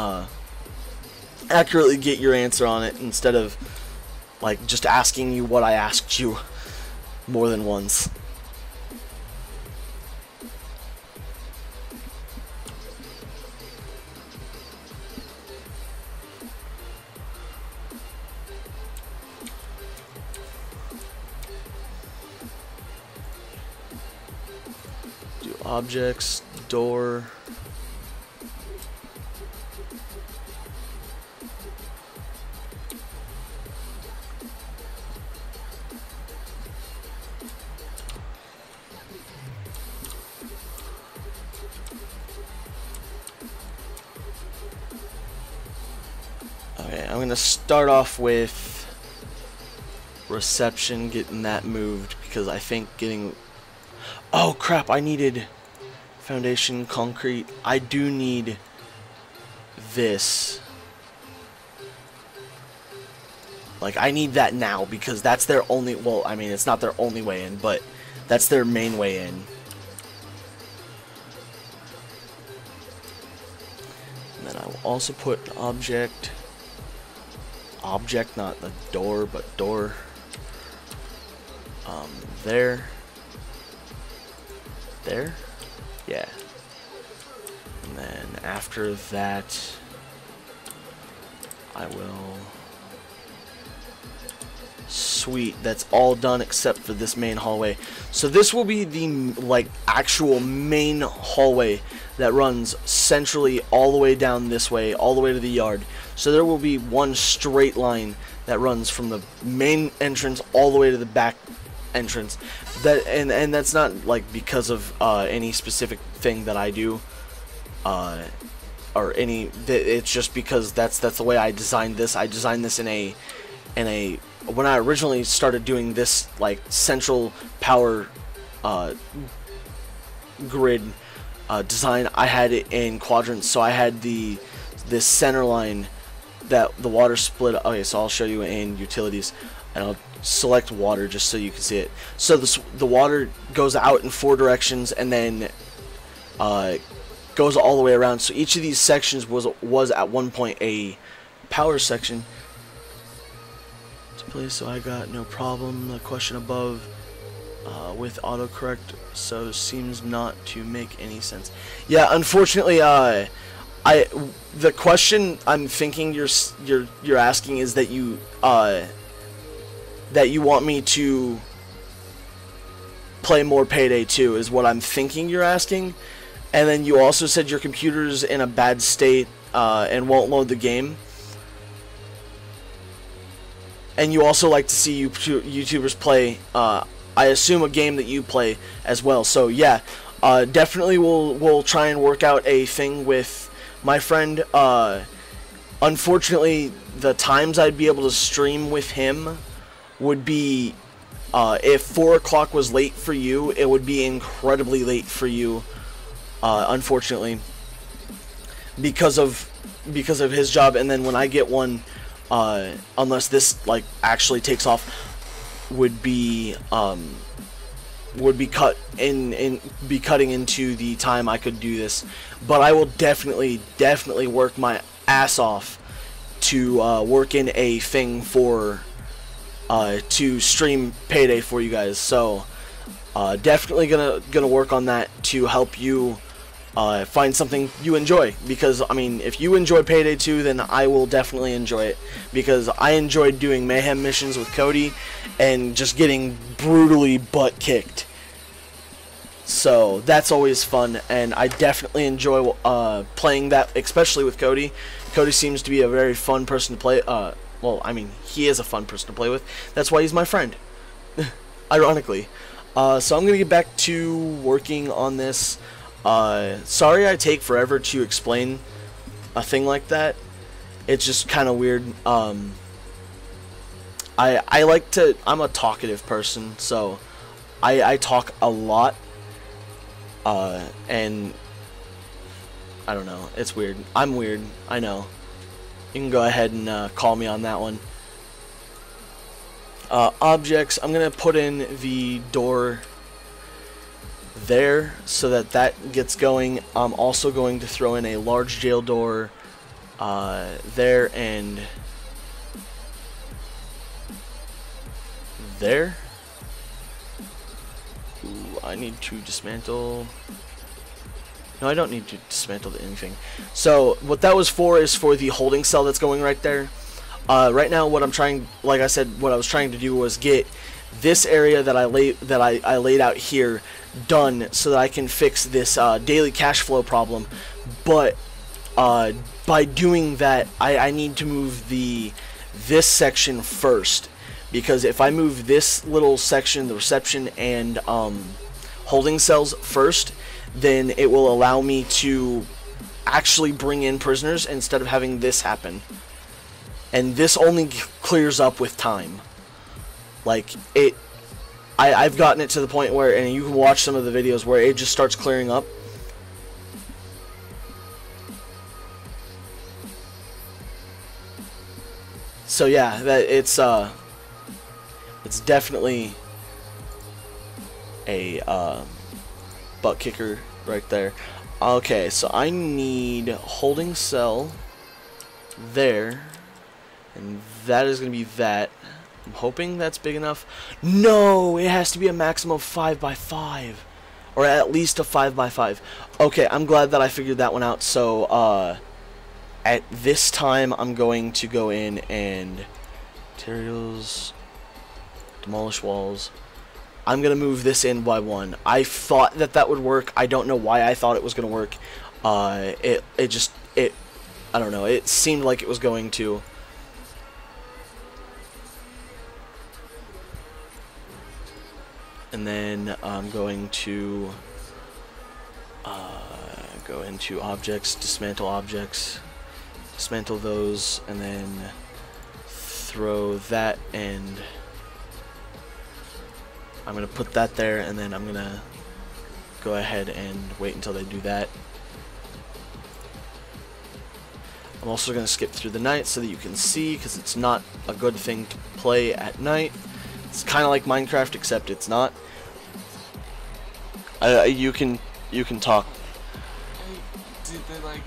accurately get your answer on it instead of like just asking you what I asked you more than once. Objects, door. Okay, I'm gonna start off with reception, getting that moved because I think getting. Oh crap! I needed foundation, concrete. I do need this. Like, I need that now because that's their only. Well, I mean, it's not their only way in, but that's their main way in. And then I will also put an object. Object, not the door, but door. There. There? Yeah. And then after that, I will... Sweet, that's all done except for this main hallway. So this will be the, like, actual main hallway that runs centrally all the way down this way, all the way to the yard. So there will be one straight line that runs from the main entrance all the way to the back entrance. That and that's not like because of any specific thing that I do, or any. It's just because that's the way I designed this. I designed this in a when I originally started doing this like central power grid design. I had it in quadrants, so I had this center line that the water split. Okay, so I'll show you in utilities, and I'll select water just so you can see it. So the water goes out in 4 directions and then goes all the way around. So each of these sections was at one point a power section. To play, so I got no problem. The question above with autocorrect, so seems not to make any sense. Yeah, unfortunately, the question I'm thinking you're asking is that you want me to play more Payday 2 is what I'm thinking you're asking. And then you also said your computer's in a bad state and won't load the game. And you also like to see YouTubers play, I assume, a game that you play as well. So yeah, definitely we'll try and work out a thing with my friend. Unfortunately, the times I'd be able to stream with him would be, if 4 o'clock was late for you, it would be incredibly late for you, unfortunately, because of his job. And then when I get one, unless this like actually takes off, would be cutting into the time I could do this. But I will definitely work my ass off to work in a thing for to stream Payday for you guys. So Definitely gonna work on that to help you find something you enjoy, because I mean, if you enjoy Payday 2, then I will definitely enjoy it, because I enjoyed doing mayhem missions with Cody and just getting brutally butt kicked. So that's always fun, and I definitely enjoy playing that, especially with Cody. Cody seems to be a very fun person to play. Well, I mean, he is a fun person to play with. That's why he's my friend, ironically. So I'm gonna get back to working on this. Sorry I take forever to explain a thing like that. It's just kind of weird. I like to. I'm a talkative person, so I talk a lot. And I don't know, it's weird. I'm weird, I know. You can go ahead and call me on that one. Objects, I'm gonna put in the door there so that that gets going. I'm also going to throw in a large jail door there and there. Ooh, I need to dismantle. No, I don't need to dismantle anything. So what that was for is for the holding cell that's going right there. Right now, what I'm trying, like I said, what I was trying to do was get this area that I laid out here done so that I can fix this daily cash flow problem. But by doing that, I need to move this section first, because if I move this little section, the reception and holding cells first, then it will allow me to actually bring in prisoners instead of having this happen. And this only clears up with time. Like, I've gotten it to the point where, and you can watch some of the videos where it just starts clearing up. So yeah, that it's definitely a butt kicker right there. Okay, so I need holding cell there, and that is going to be that. I'm hoping that's big enough. No, it has to be a maximum of 5x5, or at least a 5x5. Okay, I'm glad that I figured that one out. So at this time, I'm going to go in and materials, demolish walls. I'm gonna move this in by 1. I thought that would work. I don't know why I thought it was gonna work. I don't know. It seemed like it was going to. And then I'm going to go into objects, dismantle those, and then throw that, and I'm going to put that there, and then I'm going to go ahead and wait until they do that. I'm also going to skip through the night so that you can see, because it's not a good thing to play at night. It's kind of like Minecraft, except it's not. You can talk. Did they like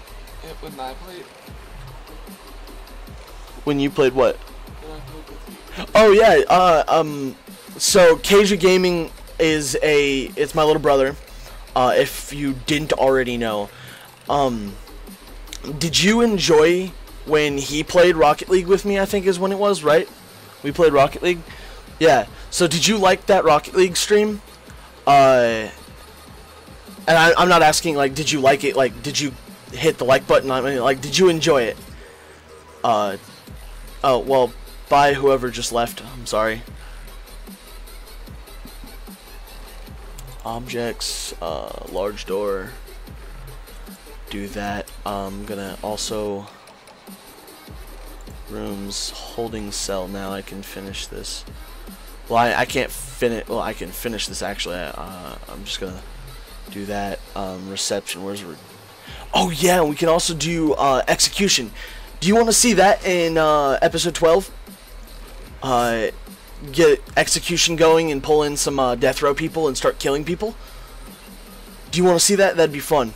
it when I played? When you played what? When I played with you. Oh yeah. So Kaja Gaming it's my little brother. If you didn't already know. Did you enjoy when he played Rocket League with me? I think is when it was, right? We played Rocket League. Yeah. So did you like that Rocket League stream? And I'm not asking like, did you like it? Like, did you hit the like button? I mean, like, did you enjoy it? Oh well, bye whoever just left. I'm sorry. Objects, large door. Do that. I'm gonna also rooms, holding cell. Now I can finish this. Well, I can't finish. Well, I can finish this actually. I'm just gonna do that. Reception. Where's oh yeah, we can also do execution. Do you want to see that in episode 12? Get execution going and pull in some death row people and start killing people. Do you want to see that? That'd be fun.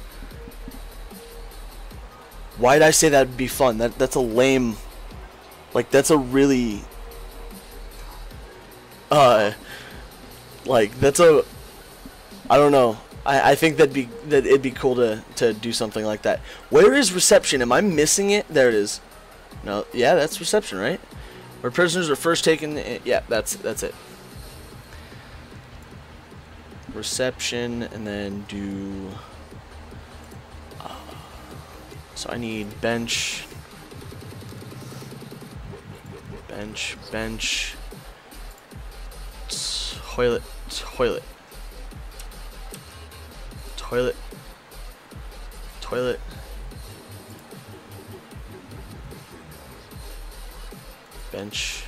Why did I say that'd be fun? That's a lame. Like, that's a really like, that's a I don't know. I think that it'd be cool to do something like that. Where is reception? Am I missing it? There it is. No, yeah, that's reception, right? Where prisoners are first taken. Yeah, that's it. Reception, and then do. So I need bench, toilet, bench,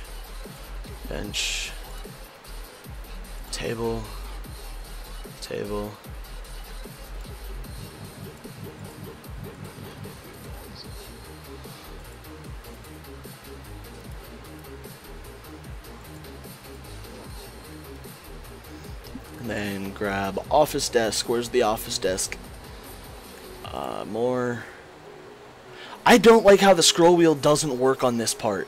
table. And then grab office desk. Where's the office desk? More. I don't like how the scroll wheel doesn't work on this part.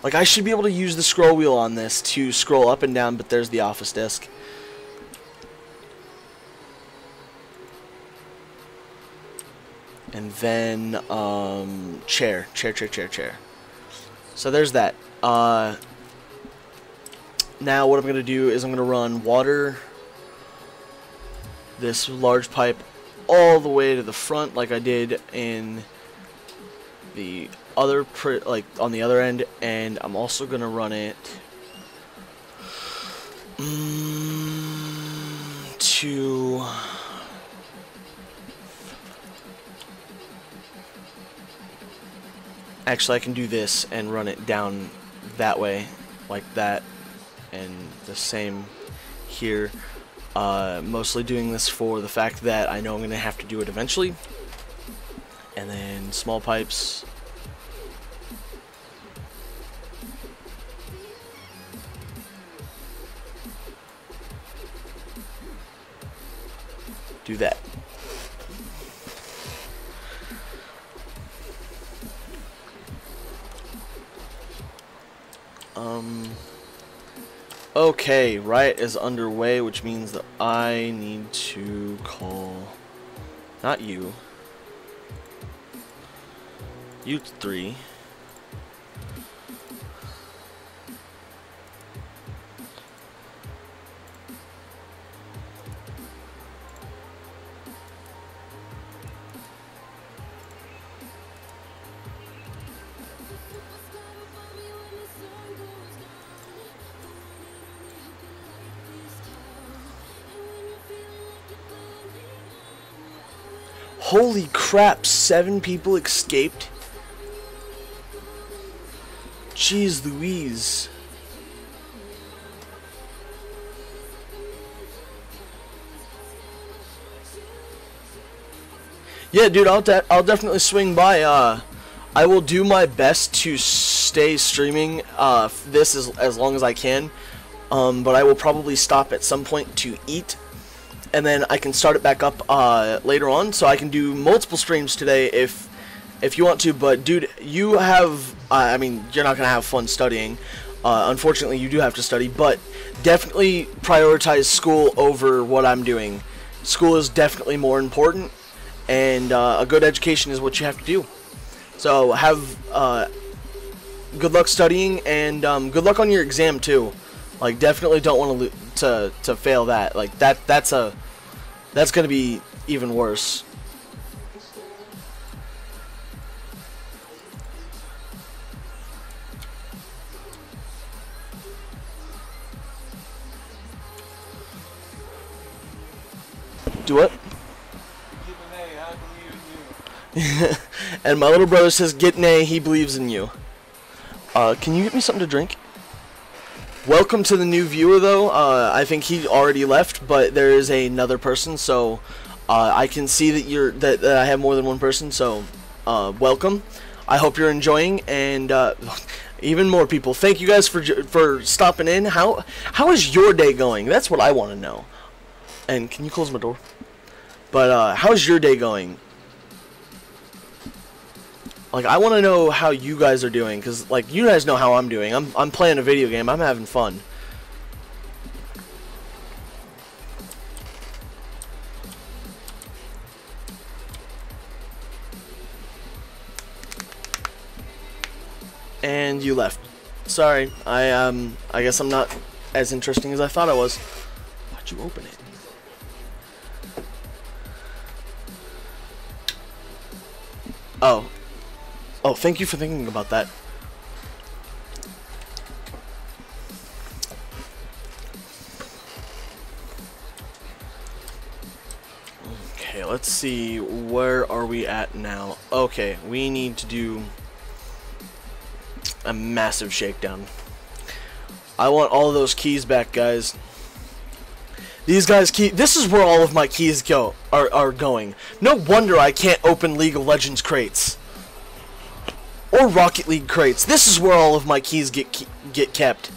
Like, I should be able to use the scroll wheel on this to scroll up and down, but there's the office desk. And then, chair. So there's that. Now what I'm going to do is I'm going to run water, this large pipe, all the way to the front like I did in the other, on the other end, and I'm also going to run it to... Actually, I can do this and run it down that way, like that, and the same here. Mostly doing this for the fact that I know I'm going to have to do it eventually. And then small pipes. Do that. Okay, riot is underway, which means that I need to call, not you, you three. Holy crap, 7 people escaped? Jeez Louise. Yeah, dude, I'll definitely swing by. I will do my best to stay streaming this as long as I can. But I will probably stop at some point to eat. And then I can start it back up later on, so I can do multiple streams today if you want to. But dude, you have I mean, you're not gonna have fun studying. Unfortunately, you do have to study, but definitely prioritize school over what I'm doing. School is definitely more important, and a good education is what you have to do. So have good luck studying, and good luck on your exam too. Like, definitely don't want to fail that. Like, that's gonna be even worse. Do what? And my little brother says, "Get an A, he believes in you." Can you get me something to drink? Welcome to the new viewer, though. I think he already left, but there is another person, so I can see that that I have more than one person. So welcome. I hope you're enjoying, and even more people. Thank you guys for stopping in. How is your day going? That's what I want to know. And can you close my door? But how's your day going? Like, I want to know how you guys are doing, because, like, you guys know how I'm doing. I'm playing a video game. I'm having fun. And you left. Sorry, I guess I'm not as interesting as I thought I was. Why'd you open it? Oh. Oh, thank you for thinking about that. Okay, let's see. Where are we at now? Okay, we need to do a massive shakedown. I want all of those keys back, guys. These guys this is where all of my keys are going. No wonder I can't open League of Legends crates or Rocket League crates. This is where all of my keys get kept.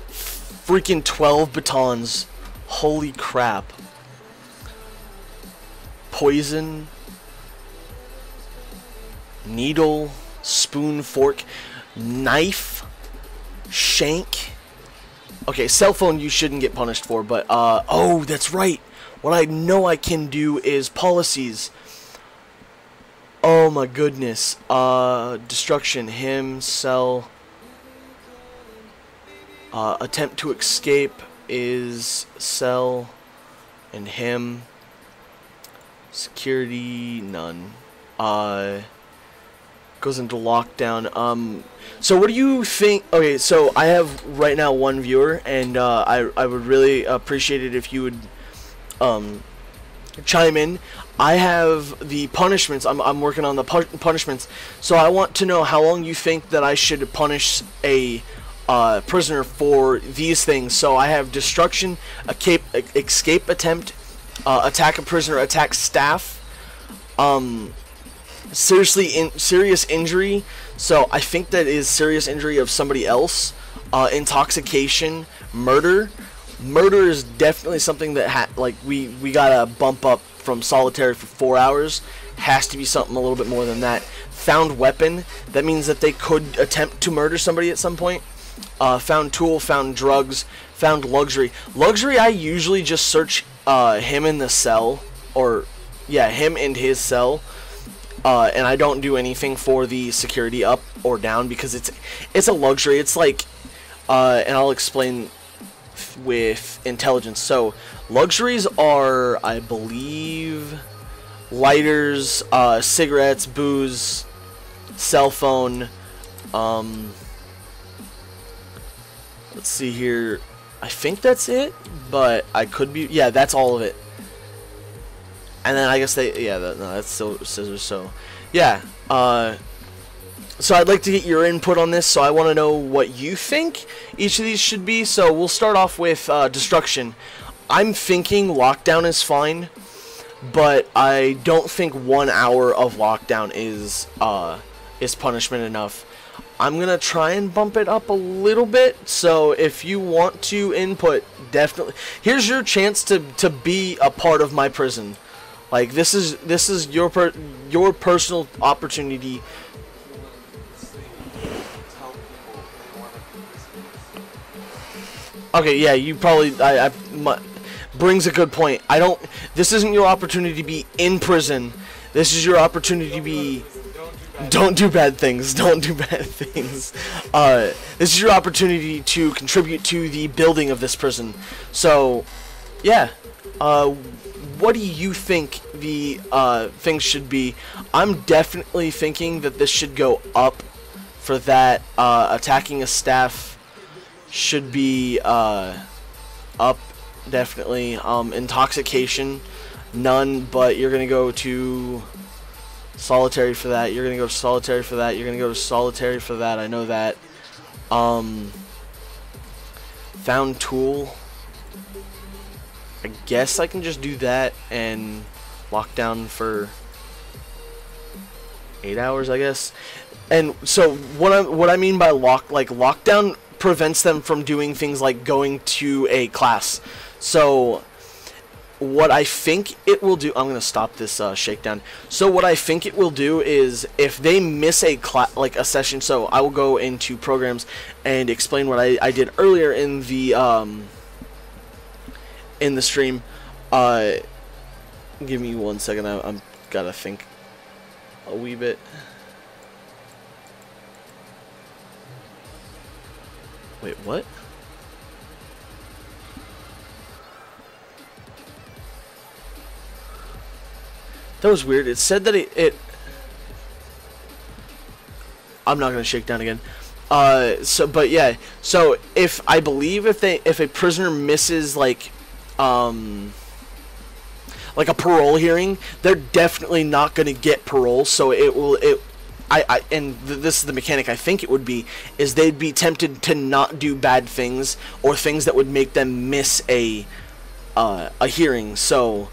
Freaking 12 batons. Holy crap. Poison, needle, spoon, fork, knife, shank. Okay, cell phone you shouldn't get punished for, but, oh, that's right. What I know I can do is policies. Oh my goodness. Destruction, him, cell. Attempt to escape is cell and him. Security, none. Goes into lockdown. So what do you think? Okay, so I have right now one viewer, and I would really appreciate it if you would chime in. I have the punishments. I'm working on the punishments. So I want to know how long you think that I should punish a prisoner for these things. So I have destruction, escape attempt, attack a prisoner, attack staff, serious injury. So I think that is serious injury of somebody else. Intoxication, murder. Murder is definitely something that we gotta bump up from solitary for 4 hours. Has to be something a little bit more than that. Found weapon. That means that they could attempt to murder somebody at some point. Found tool. Found drugs. Found luxury. Luxury. I usually just search him in the cell, or yeah, him and his cell. And I don't do anything for the security up or down because it's a luxury. It's like, and I'll explain with intelligence. So luxuries are, I believe, lighters, cigarettes, booze, cell phone. Let's see here. I think that's it, but I could be. Yeah, that's all of it. And then I guess that's still scissors. So, yeah. So I'd like to get your input on this. So I want to know what you think each of these should be. So we'll start off with destruction. I'm thinking lockdown is fine, but I don't think 1 hour of lockdown is punishment enough. I'm gonna try and bump it up a little bit. So if you want to input, definitely here's your chance to be a part of my prison. Like this is your personal opportunity. Okay, yeah, you probably brings a good point. This isn't your opportunity to be in prison. This is your opportunity to be. Don't do bad things. Don't do bad things. This is your opportunity to contribute to the building of this prison. So, yeah. What do you think the things should be? I'm definitely thinking that this should go up for that. Attacking a staff should be up, definitely. Intoxication, none, but you're going to go to solitary for that. You're going to go to solitary for that. You're going to go to solitary for that. I know that. Found tool. I guess I can just do that and lock down for 8 hours, I guess. And so what I mean by lockdown prevents them from doing things like going to a class. So what I think it will do, I'm going to stop this shakedown. So what I think it will do is if they miss a session, so I will go into programs and explain what I did earlier in the stream. Give me 1 second. I'm gotta think a wee bit. Wait, what? That was weird. It said that I'm not gonna shake down again. But yeah. So if I believe if a prisoner misses like a parole hearing, they're definitely not gonna get parole. So this is the mechanic I think it would be, is they'd be tempted to not do bad things or things that would make them miss a hearing. So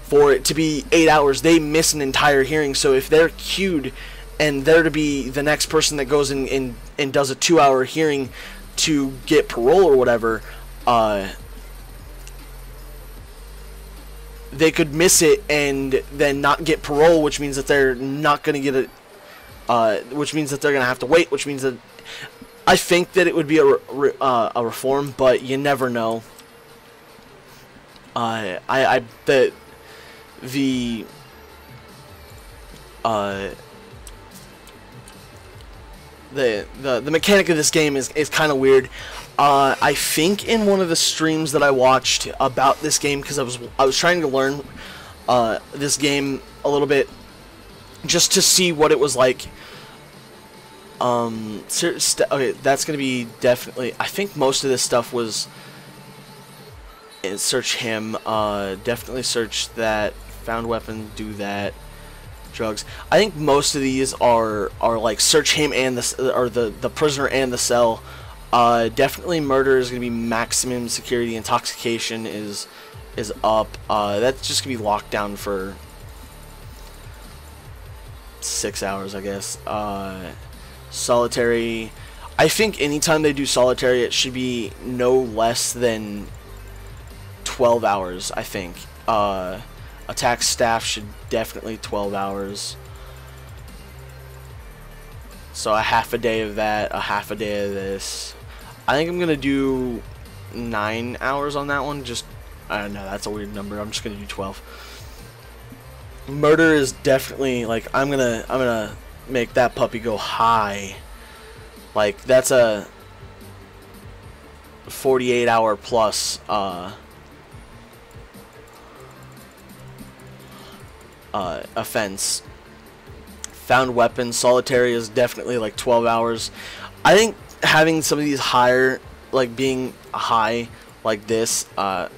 for it to be 8 hours, they miss an entire hearing. So if they're queued and they're to be the next person that goes in and does a 2-hour hearing to get parole or whatever, they could miss it and then not get parole, which means that they're not going to get it. Which means that they're going to have to wait, which means that I think that it would be a reform, but you never know. The mechanic of this game is kind of weird. I think in one of the streams that I watched about this game, because I was trying to learn this game a little bit, just to see what it was like. Okay, that's gonna be definitely. I think most of this stuff was. Search him. Definitely search that. Found weapon. Do that. Drugs. I think most of these are like search him and the prisoner and the cell. Definitely murder is gonna be maximum security. Intoxication is up. That's just gonna be locked down for 6 hours, I guess. Solitary. I think anytime they do solitary, it should be no less than 12 hours, I think. Attack staff should definitely 12 hours. So a half a day of that, a half a day of this. I think I'm gonna do 9 hours on that one. Just, I don't know, that's a weird number. I'm just gonna do 12. Murder is definitely, like, I'm gonna make that puppy go high. Like, that's a 48-hour plus offense. Found weapon, solitary is definitely like 12 hours. I think having some of these higher, like being high like this, yeah,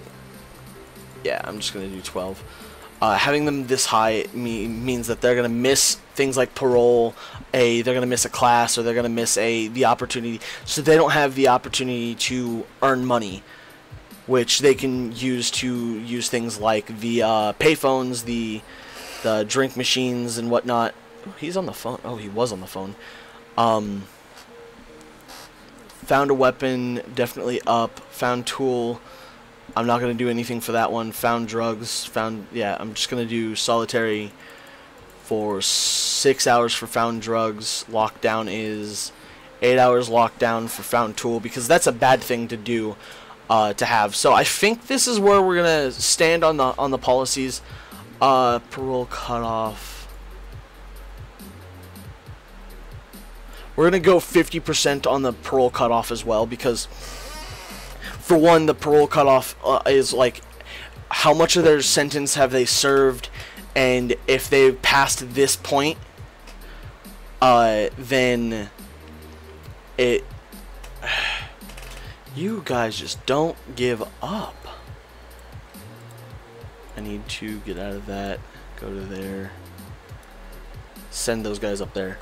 I'm just gonna do 12. Having them this high means that they're gonna miss things like parole, they're gonna miss a class, or they're gonna miss the opportunity, so they don't have the opportunity to earn money, which they can use to use things like the payphones, the drink machines and whatnot. He's on the phone. Oh, he was on the phone. Found a weapon, definitely up. Found tool. I'm not going to do anything for that one. Found drugs. Yeah, I'm just going to do solitary for 6 hours for found drugs. Lockdown is 8 hours lockdown for found tool, because that's a bad thing to do, to have. So I think this is where we're going to stand on the policies. Parole cutoff. We're going to go 50% on the parole cutoff as well, because for one, the parole cutoff is like how much of their sentence have they served, and if they've passed this point, then it... You guys just don't give up. I need to get out of that, go to there, send those guys up there.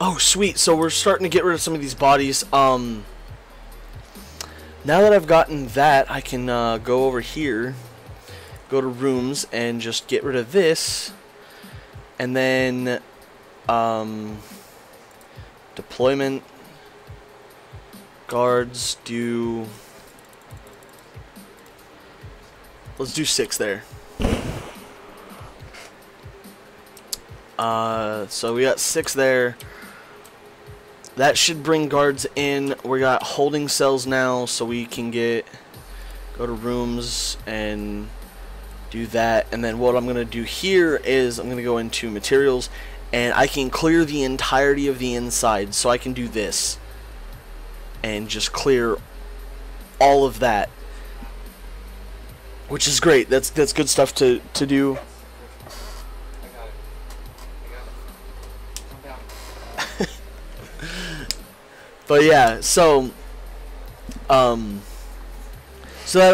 Oh, sweet. So we're starting to get rid of some of these bodies. Now that I've gotten that, I can go over here, go to rooms, and just get rid of this. And then deployment, guards, let's do 6 there. So we got 6 there. That should bring guards in. We got holding cells now, so we can go to rooms and do that, and then what I'm going to do here is I'm going to go into materials, and I can clear the entirety of the inside. So I can do this and just clear all of that, which is great. That's good stuff to do. But yeah, so that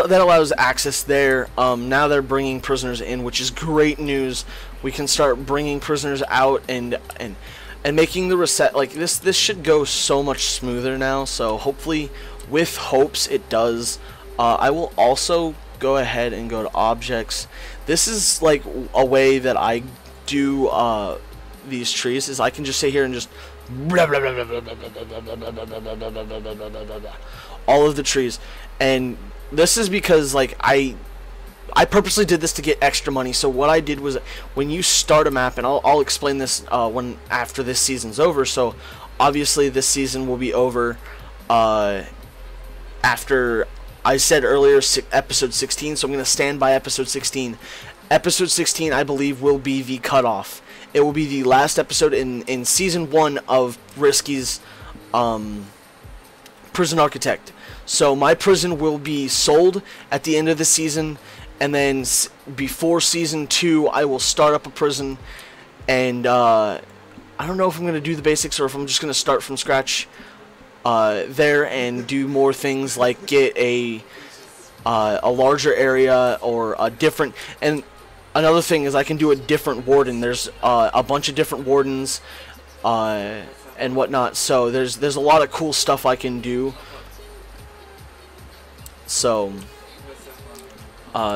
allows access there. Now they're bringing prisoners in, which is great news. We can start bringing prisoners out and making the reset. Like this should go so much smoother now. So hopefully, with hopes, it does. I will also go ahead and go to objects. This is like a way that I do these trees. Is I can just sit here and just all of the trees, and this is because like I purposely did this to get extra money. So what I did was, when you start a map, and I'll explain this when after this season's over. So obviously this season will be over after, I said earlier, episode 16. So I'm going to stand by episode 16. Episode 16, I believe, will be the cutoff. It will be the last episode in season 1 of Risky's Prison Architect. So my prison will be sold at the end of the season, and then before season 2, I will start up a prison. And I don't know if I'm going to do the basics or if I'm just going to start from scratch there and do more things like get a larger area or a different. And another thing is I can do a different warden. There's a bunch of different wardens and whatnot. So there's a lot of cool stuff I can do. So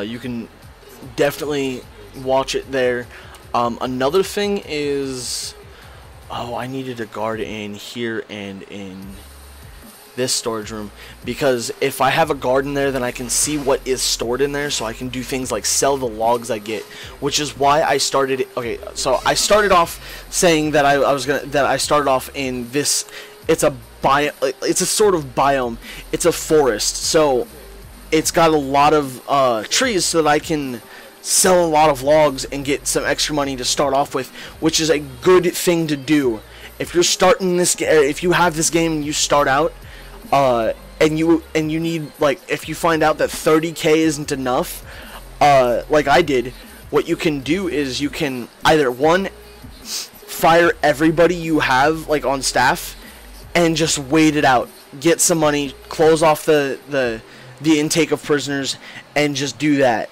you can definitely watch it there. Another thing is, I needed a guard in here and in this storage room, because if I have a guard in there, then I can see what is stored in there, so I can do things like sell the logs I get, which is why I started. Okay, so I started off saying that I started off in this. It's a sort of biome. It's a forest, so it's got a lot of trees, so that I can sell a lot of logs and get some extra money to start off with, which is a good thing to do. If you're starting this, if you have this game and you start out, and you need, like, if you find out that 30k isn't enough, like I did, what you can do is you can either fire everybody you have like on staff and just wait it out, get some money, close off the intake of prisoners, and just do that,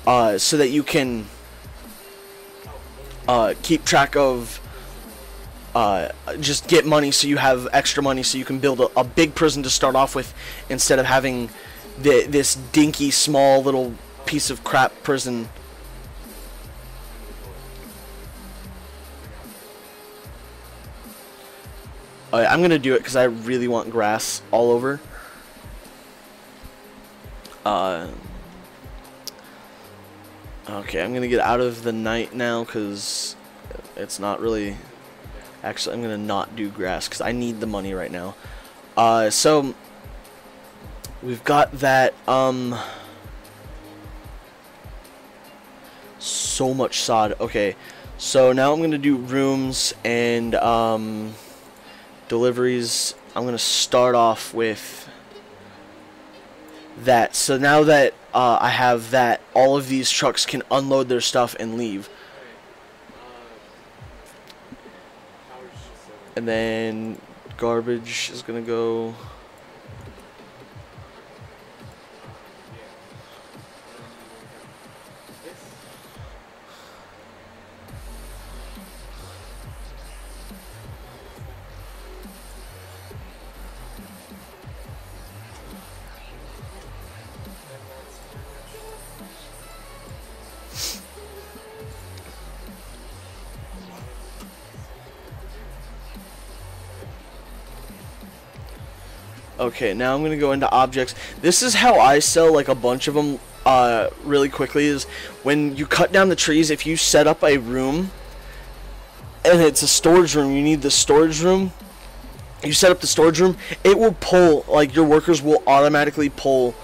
so that you can keep track of. Just get money, so you have extra money, so you can build a big prison to start off with, instead of having this dinky small little piece of crap prison. I'm gonna do it because I really want grass all over. Okay, I'm gonna get out of the night now because it's not really. Actually, I'm going to not do grass because I need the money right now. So, we've got that, so much sod. Okay, so now I'm going to do rooms and, deliveries. I'm going to start off with that. So now that, I have that, all of these trucks can unload their stuff and leave. And then garbage is gonna go. Okay, now I'm gonna go into objects. This is how I sell like a bunch of them really quickly, is when you cut down the trees, if you set up a room and it's a storage room, you need the storage room, you set up the storage room, it will pull, like, your workers will automatically pull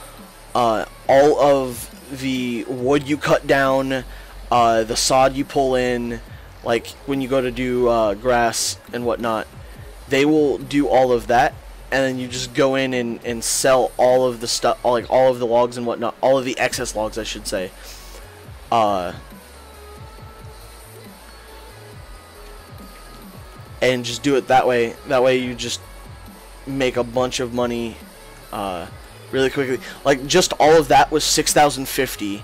all of the wood you cut down, the sod you pull in, like when you go to do grass and whatnot. They will do all of that, and then you just go in and sell all of the stuff, like all of the logs and whatnot, all of the excess logs, I should say. And just do it that way. That way you just make a bunch of money really quickly. Like, just all of that was 6,050,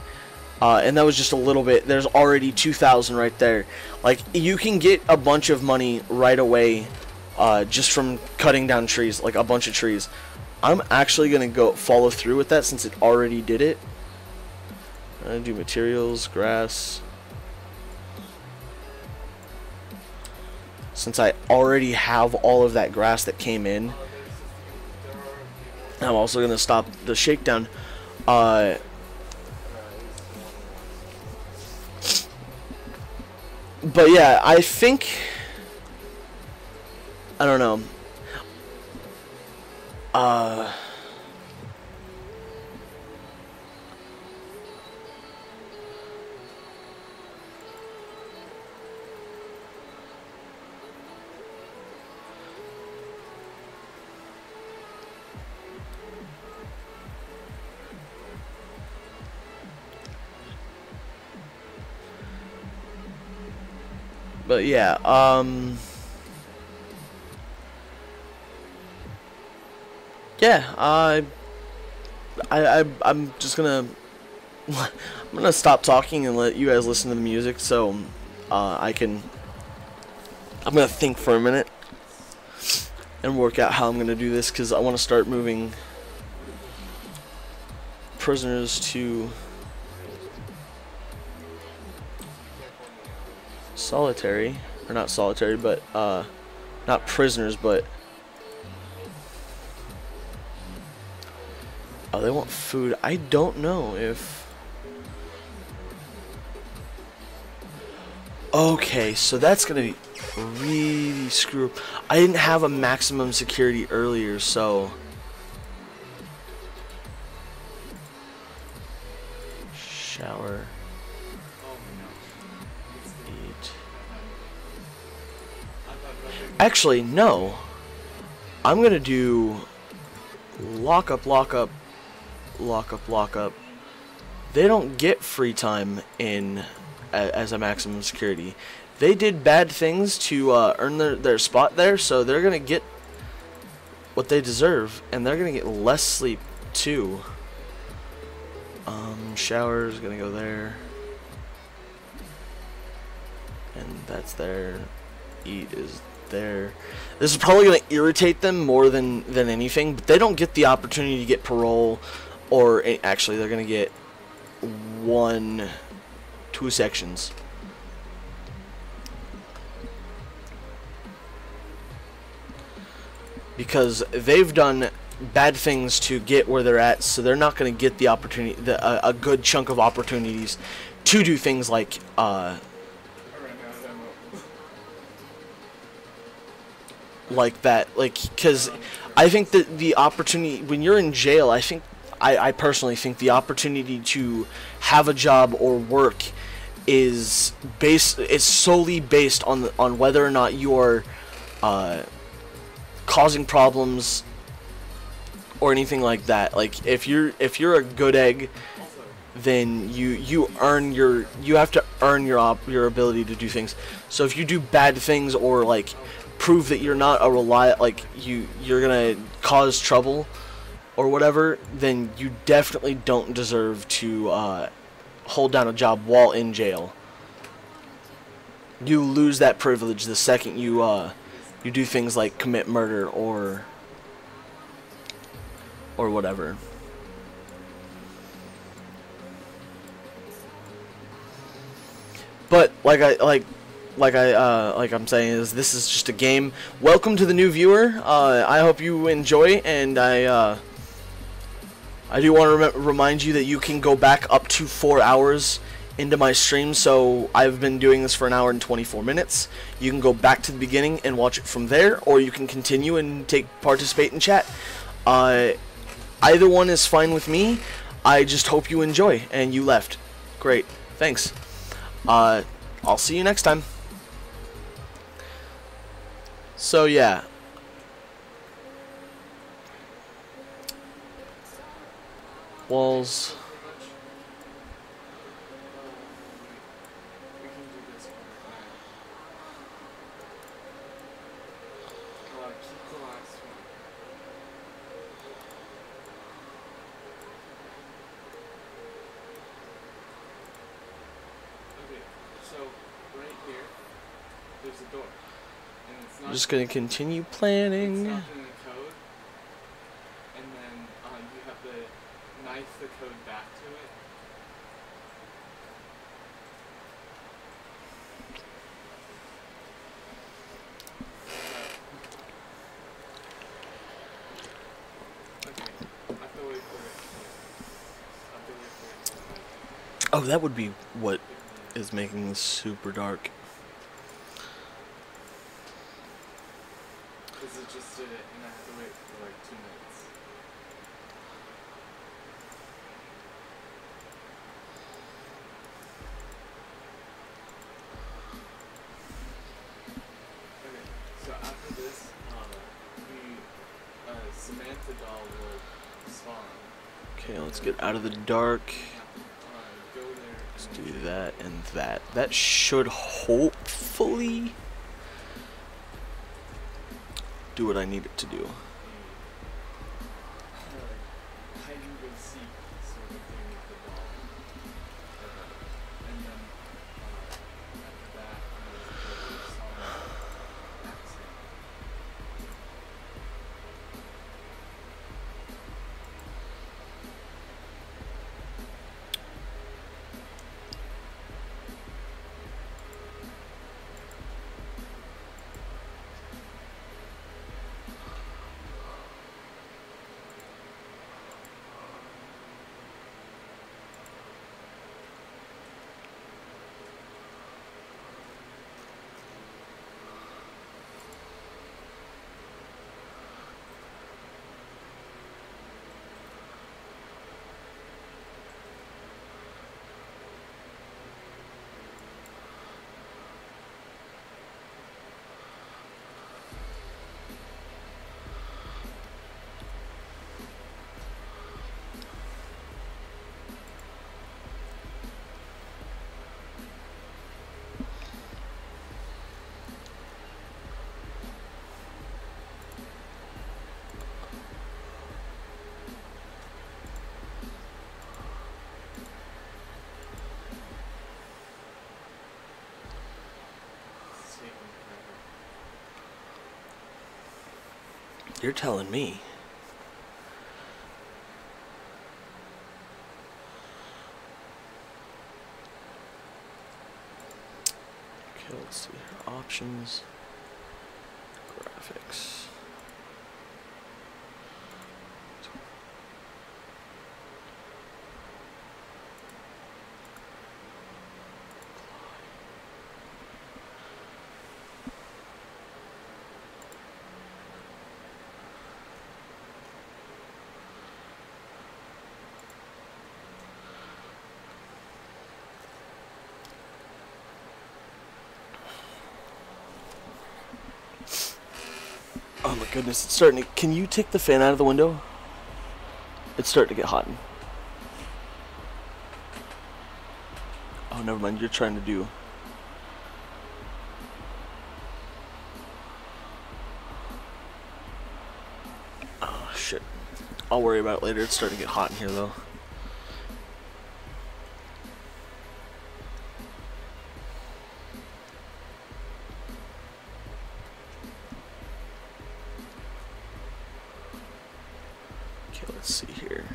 and that was just a little bit. There's already 2,000 right there. Like, you can get a bunch of money right away just from cutting down trees, like a bunch of trees. I'm actually gonna go follow through with that since it already did it. I'm gonna do materials, grass. Since I already have all of that grass that came in, I'm also going to stop the shakedown. But yeah, I think, I don't know. But yeah, yeah, I'm just gonna I'm gonna stop talking and let you guys listen to the music, so I'm gonna think for a minute and work out how I'm gonna do this, because I want to start moving prisoners to solitary, or not solitary, but not prisoners, but oh, they want food. I don't know if, okay, so that's gonna be really screw. I didn't have a maximum security earlier, so shower. Actually, no. I'm gonna do lockup, lockup, lockup, lockup. They don't get free time in as a maximum security. They did bad things to earn their spot there, so they're gonna get what they deserve, and they're gonna get less sleep too. Shower's gonna go there, and that's there. Eat is there. This is probably going to irritate them more than anything, but they don't get the opportunity to get parole, or actually they're going to get 2 sections. Because they've done bad things to get where they're at, so they're not going to get the opportunity, a good chunk of opportunities to do things like that, like, because I think that the opportunity when you're in jail, I personally think the opportunity to have a job or work is solely based on whether or not you are causing problems or anything like that. Like, if you're a good egg, then you have to earn your ability to do things. So if you do bad things, or like prove that you're not a like you're gonna cause trouble or whatever, then you definitely don't deserve to hold down a job while in jail. You lose that privilege the second you do things like commit murder or whatever. But like I'm saying, this is just a game. Welcome to the new viewer. I hope you enjoy, and I do want to remind you that you can go back up to 4 hours into my stream. So I've been doing this for 1 hour and 24 minutes. You can go back to the beginning and watch it from there, or you can continue and participate in chat. Either one is fine with me. I just hope you enjoy, and you left. Great. Thanks. I'll see you next time. So, yeah. Walls. We can do this part now. Keep the last one. Okay, so right here, there's a door. And it's not I'm just gonna continue it's planning. not in the code. And then you have to knife the code back to it. Okay, I have to wait for it. I have to wait for it to like Oh, that would be what 50 is making this super dark. Because it just did it, and I have to wait for like 2 minutes. Okay, so after this, Samantha doll will spawn. Okay, let's get out of the dark. You have to go there. Let's and do that and that. That should hopefully do what I need it to do. hide and go seek sort of thing with the doll. Okay. And then after that, the song accent. It's taking forever. You're telling me. Okay, let's see here. Options. Graphics. Oh my goodness, it's starting to... Can you take the fan out of the window? It's starting to get hot. Oh, never mind, you're trying to do... Oh, shit. I'll worry about it later. It's starting to get hot in here, though. Okay, let's see here.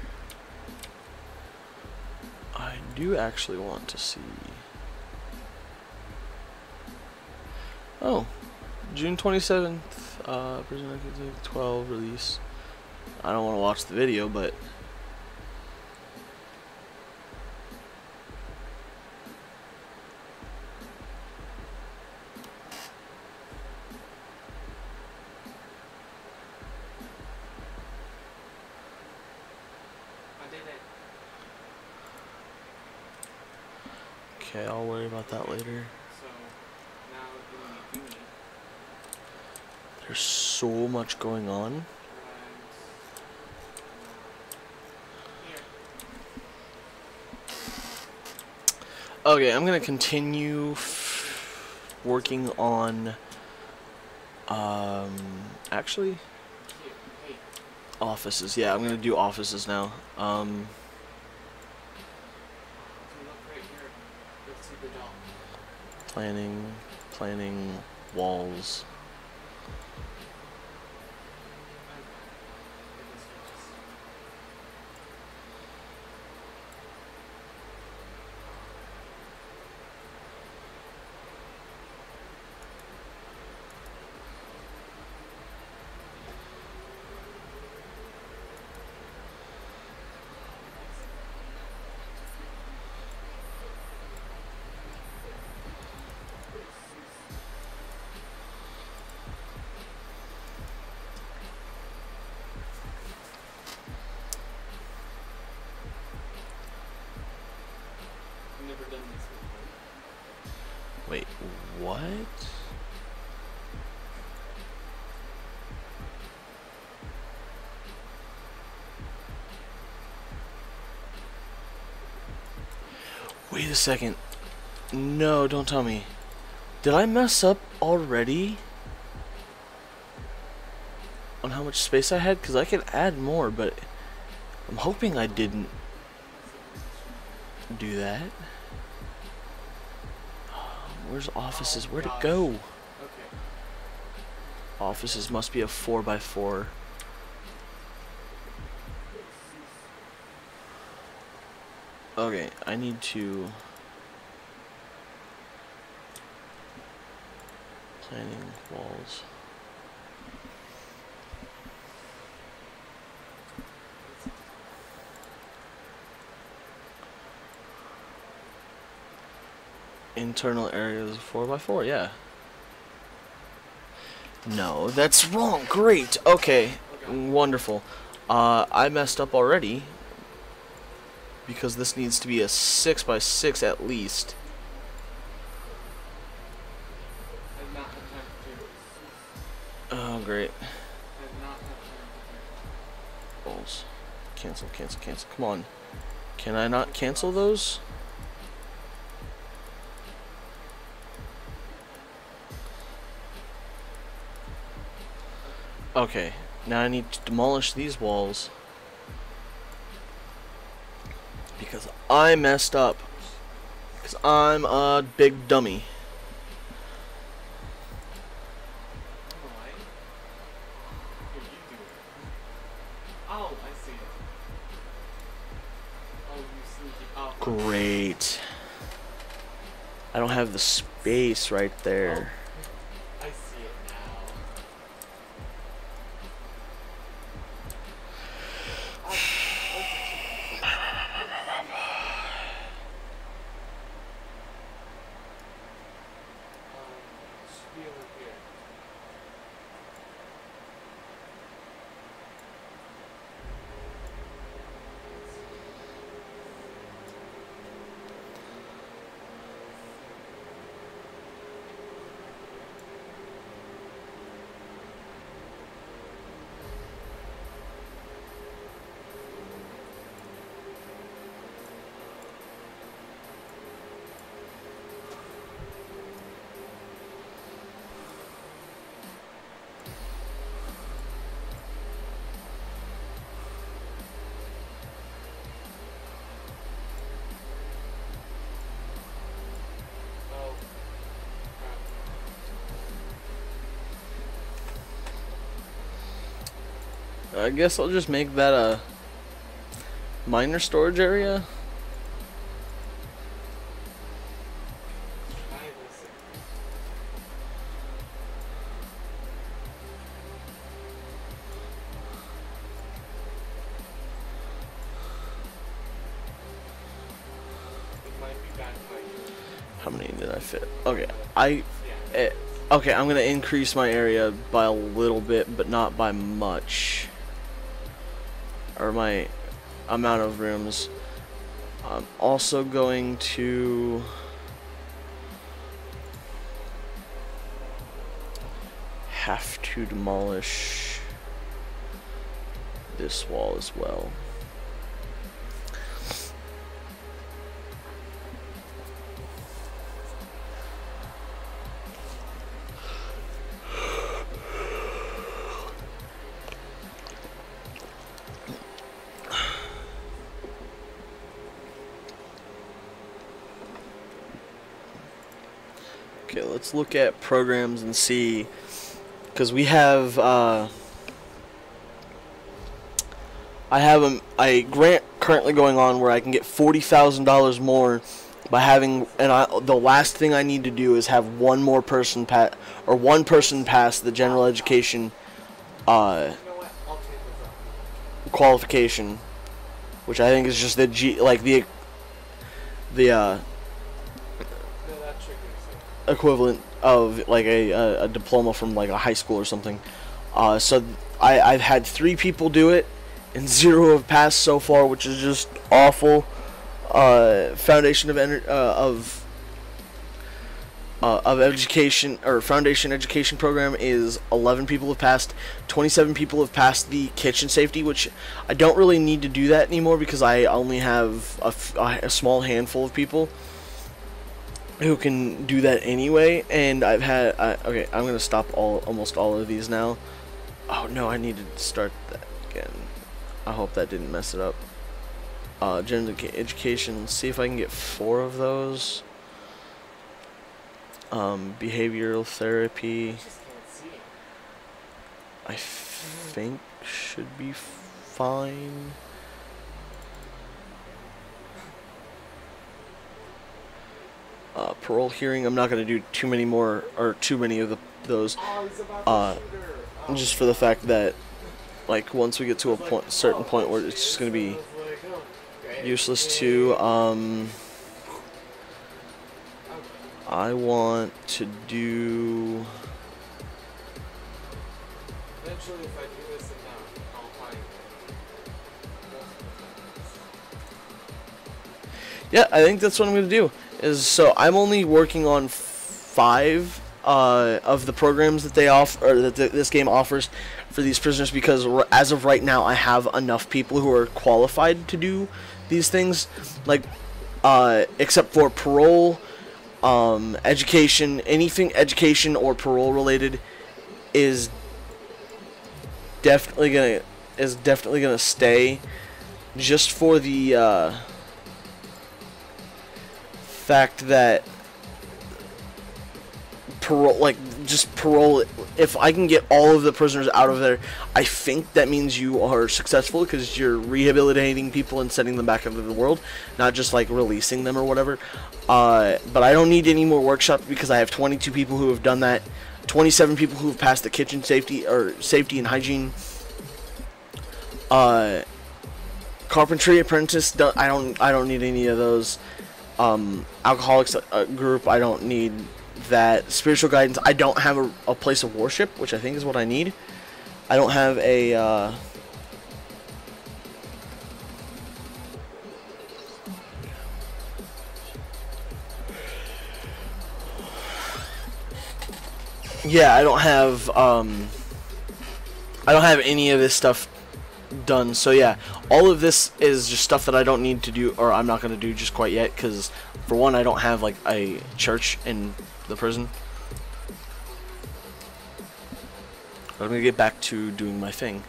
I do actually want to see... Oh, June 27th, Prison Architect 12 release. I don't want to watch the video, but... I did it. Okay, I'll worry about that later. So now in the uni, There's so much going on. and here. Okay, I'm gonna continue working on, actually, Here. Hey. offices. Yeah, I'm gonna do offices now. So look right here. You'll see the doll. Planning walls. I've never done this before. Wait, what? Wait a second. No, don't tell me. Did I mess up already? On how much space I had? Because I could add more, but I'm hoping I didn't do that. Where's offices? Where'd it go? Okay. Offices must be a 4x4. Okay, I need to... Planning walls. Internal areas 4x4, yeah. No, that's wrong. Great. Okay. Wonderful. I messed up already. Because this needs to be a 6x6 at least. I've not had time to do this. Oh, great. I've not had time to do Walls. Cancel. Come on. Can I not cancel those? Okay. Now I need to demolish these walls. Because I messed up. Because I'm a big dummy. Alright. Here, you do it. Oh, I see it. Oh, you sneaky. Oh. Great. I don't have the space right there. I see it now. Should be over here. Oh. I guess I'll just make that a minor storage area. Try this. It might be bad for you. How many did I fit? Okay, I... Yeah. Okay, I'm gonna increase my area by a little bit, but not by much. Or my amount of rooms. I'm also going to... have to demolish this wall as well. Okay, let's look at programs and see, because we have I have a grant currently going on where I can get $40,000 more by having, the last thing I need to do is have one person pass the general education You know what? I'll take this up. qualification, which I think is just the No, that triggers it. equivalent of like a diploma from like a high school or something. So I've had 3 people do it, and 0 have passed so far, which is just awful. Foundation of education, or foundation education program, is 11 people have passed. 27 people have passed the kitchen safety, which I don't really need to do that anymore because I only have a small handful of people who can do that anyway. And I've had okay, I'm gonna stop almost all of these now. Oh no, I need to start that again. I hope that didn't mess it up. General education, let's see if I can get 4 of those. Behavioral therapy, I just can't see. I think should be fine. Parole hearing, I'm not going to do too many more, or too many of those, Oh, he's about to shoot her. Oh. just for the fact that, like, once we get to a certain point where it's just going to be useless to, I want to do, Eventually, if I do this enough, I'll find multiple things. yeah, I think that's what I'm going to do. So I'm only working on 5 of the programs that they offer, or that this game offers for these prisoners, because as of right now I have enough people who are qualified to do these things, like except for parole, education, anything education or parole related is definitely gonna stay, just for the fact that parole, if I can get all of the prisoners out of there, I think that means you are successful, because you're rehabilitating people and sending them back into the world, not just like releasing them or whatever. But I don't need any more workshops, because I have 22 people who have done that, 27 people who have passed the kitchen safety, or safety and hygiene. Carpentry apprentice, I don't need any of those. Alcoholics group, I don't need that. Spiritual guidance, I don't have a place of worship, which I think is what I need. I don't have a yeah, I don't have any of this stuff done. So yeah, all of this is just stuff that I don't need to do, or I'm not going to do just quite yet, because for one, I don't have like a church in the prison. But I'm going to get back to doing my thing.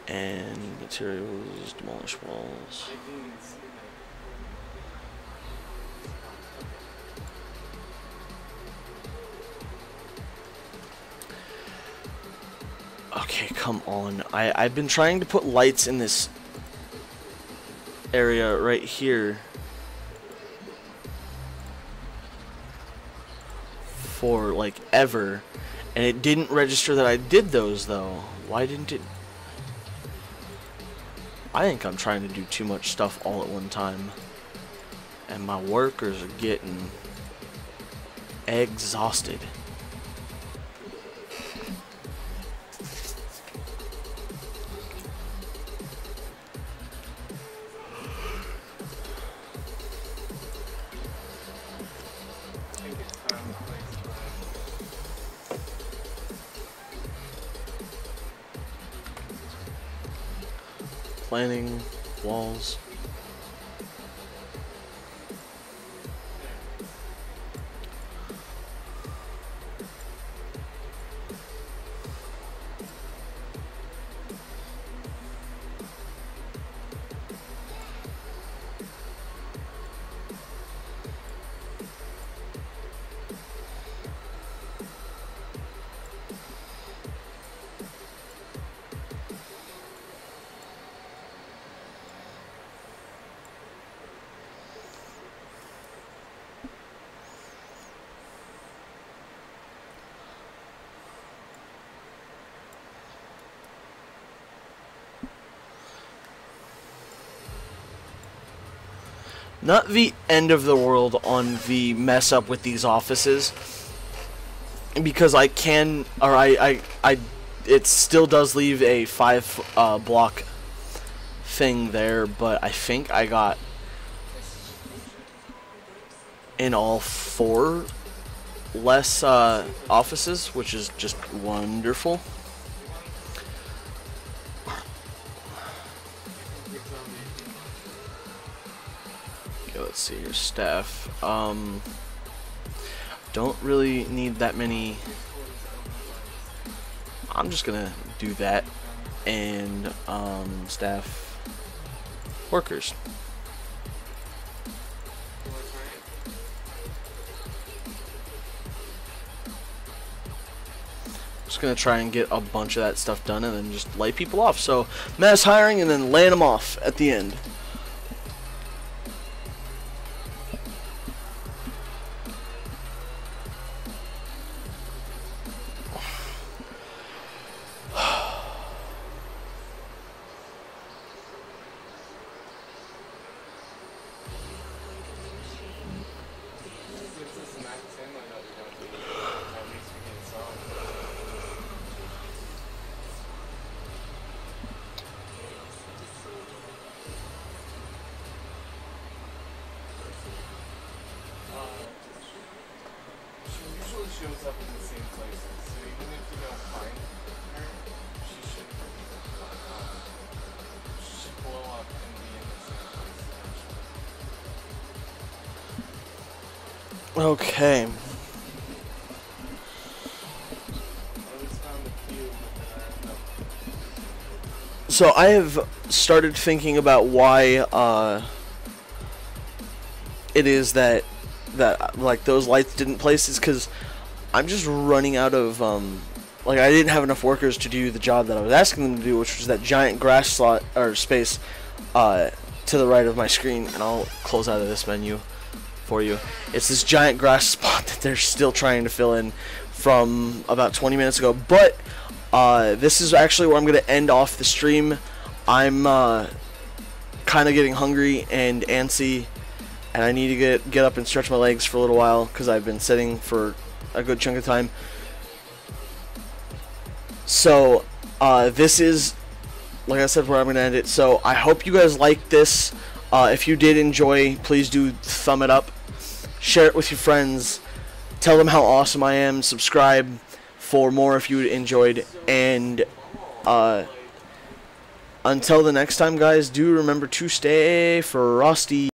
And materials, demolish walls. I didn't see Okay, come on. I've been trying to put lights in this area right here for like ever, and it didn't register that I did those though. Why didn't it? I think I'm trying to do too much stuff all at one time, and my workers are getting exhausted. planning walls. Not the end of the world on the mess up with these offices, because I can, or it still does leave a 5 block thing there, but I think I got in all 4 less offices, which is just wonderful. Let's see your staff. Don't really need that many. I'm just gonna do that, and staff workers. Just gonna try and get a bunch of that stuff done, and then just lay people off. So mass hiring, and then laying them off at the end. Shows up in the same places, so even if you don't find her, she should blow up and be in the same place eventually. Okay. I always found a few, but then I ended up. So I have started thinking about why it is that like those lights didn't place, is because I'm just running out of like I didn't have enough workers to do the job that I was asking them to do, which was that giant grass slot or space to the right of my screen. And I'll close out of this menu for you. It's this giant grass spot that they're still trying to fill in from about 20 minutes ago. But this is actually where I'm going to end off the stream. I'm kind of getting hungry and antsy, and I need to get up and stretch my legs for a little while because I've been sitting for a good chunk of time. So this is, like I said, where I'm going to end it. So I hope you guys liked this. If you did enjoy, please do thumb it up, share it with your friends, tell them how awesome I am, subscribe for more if you enjoyed, and until the next time, guys, do remember to stay frosty.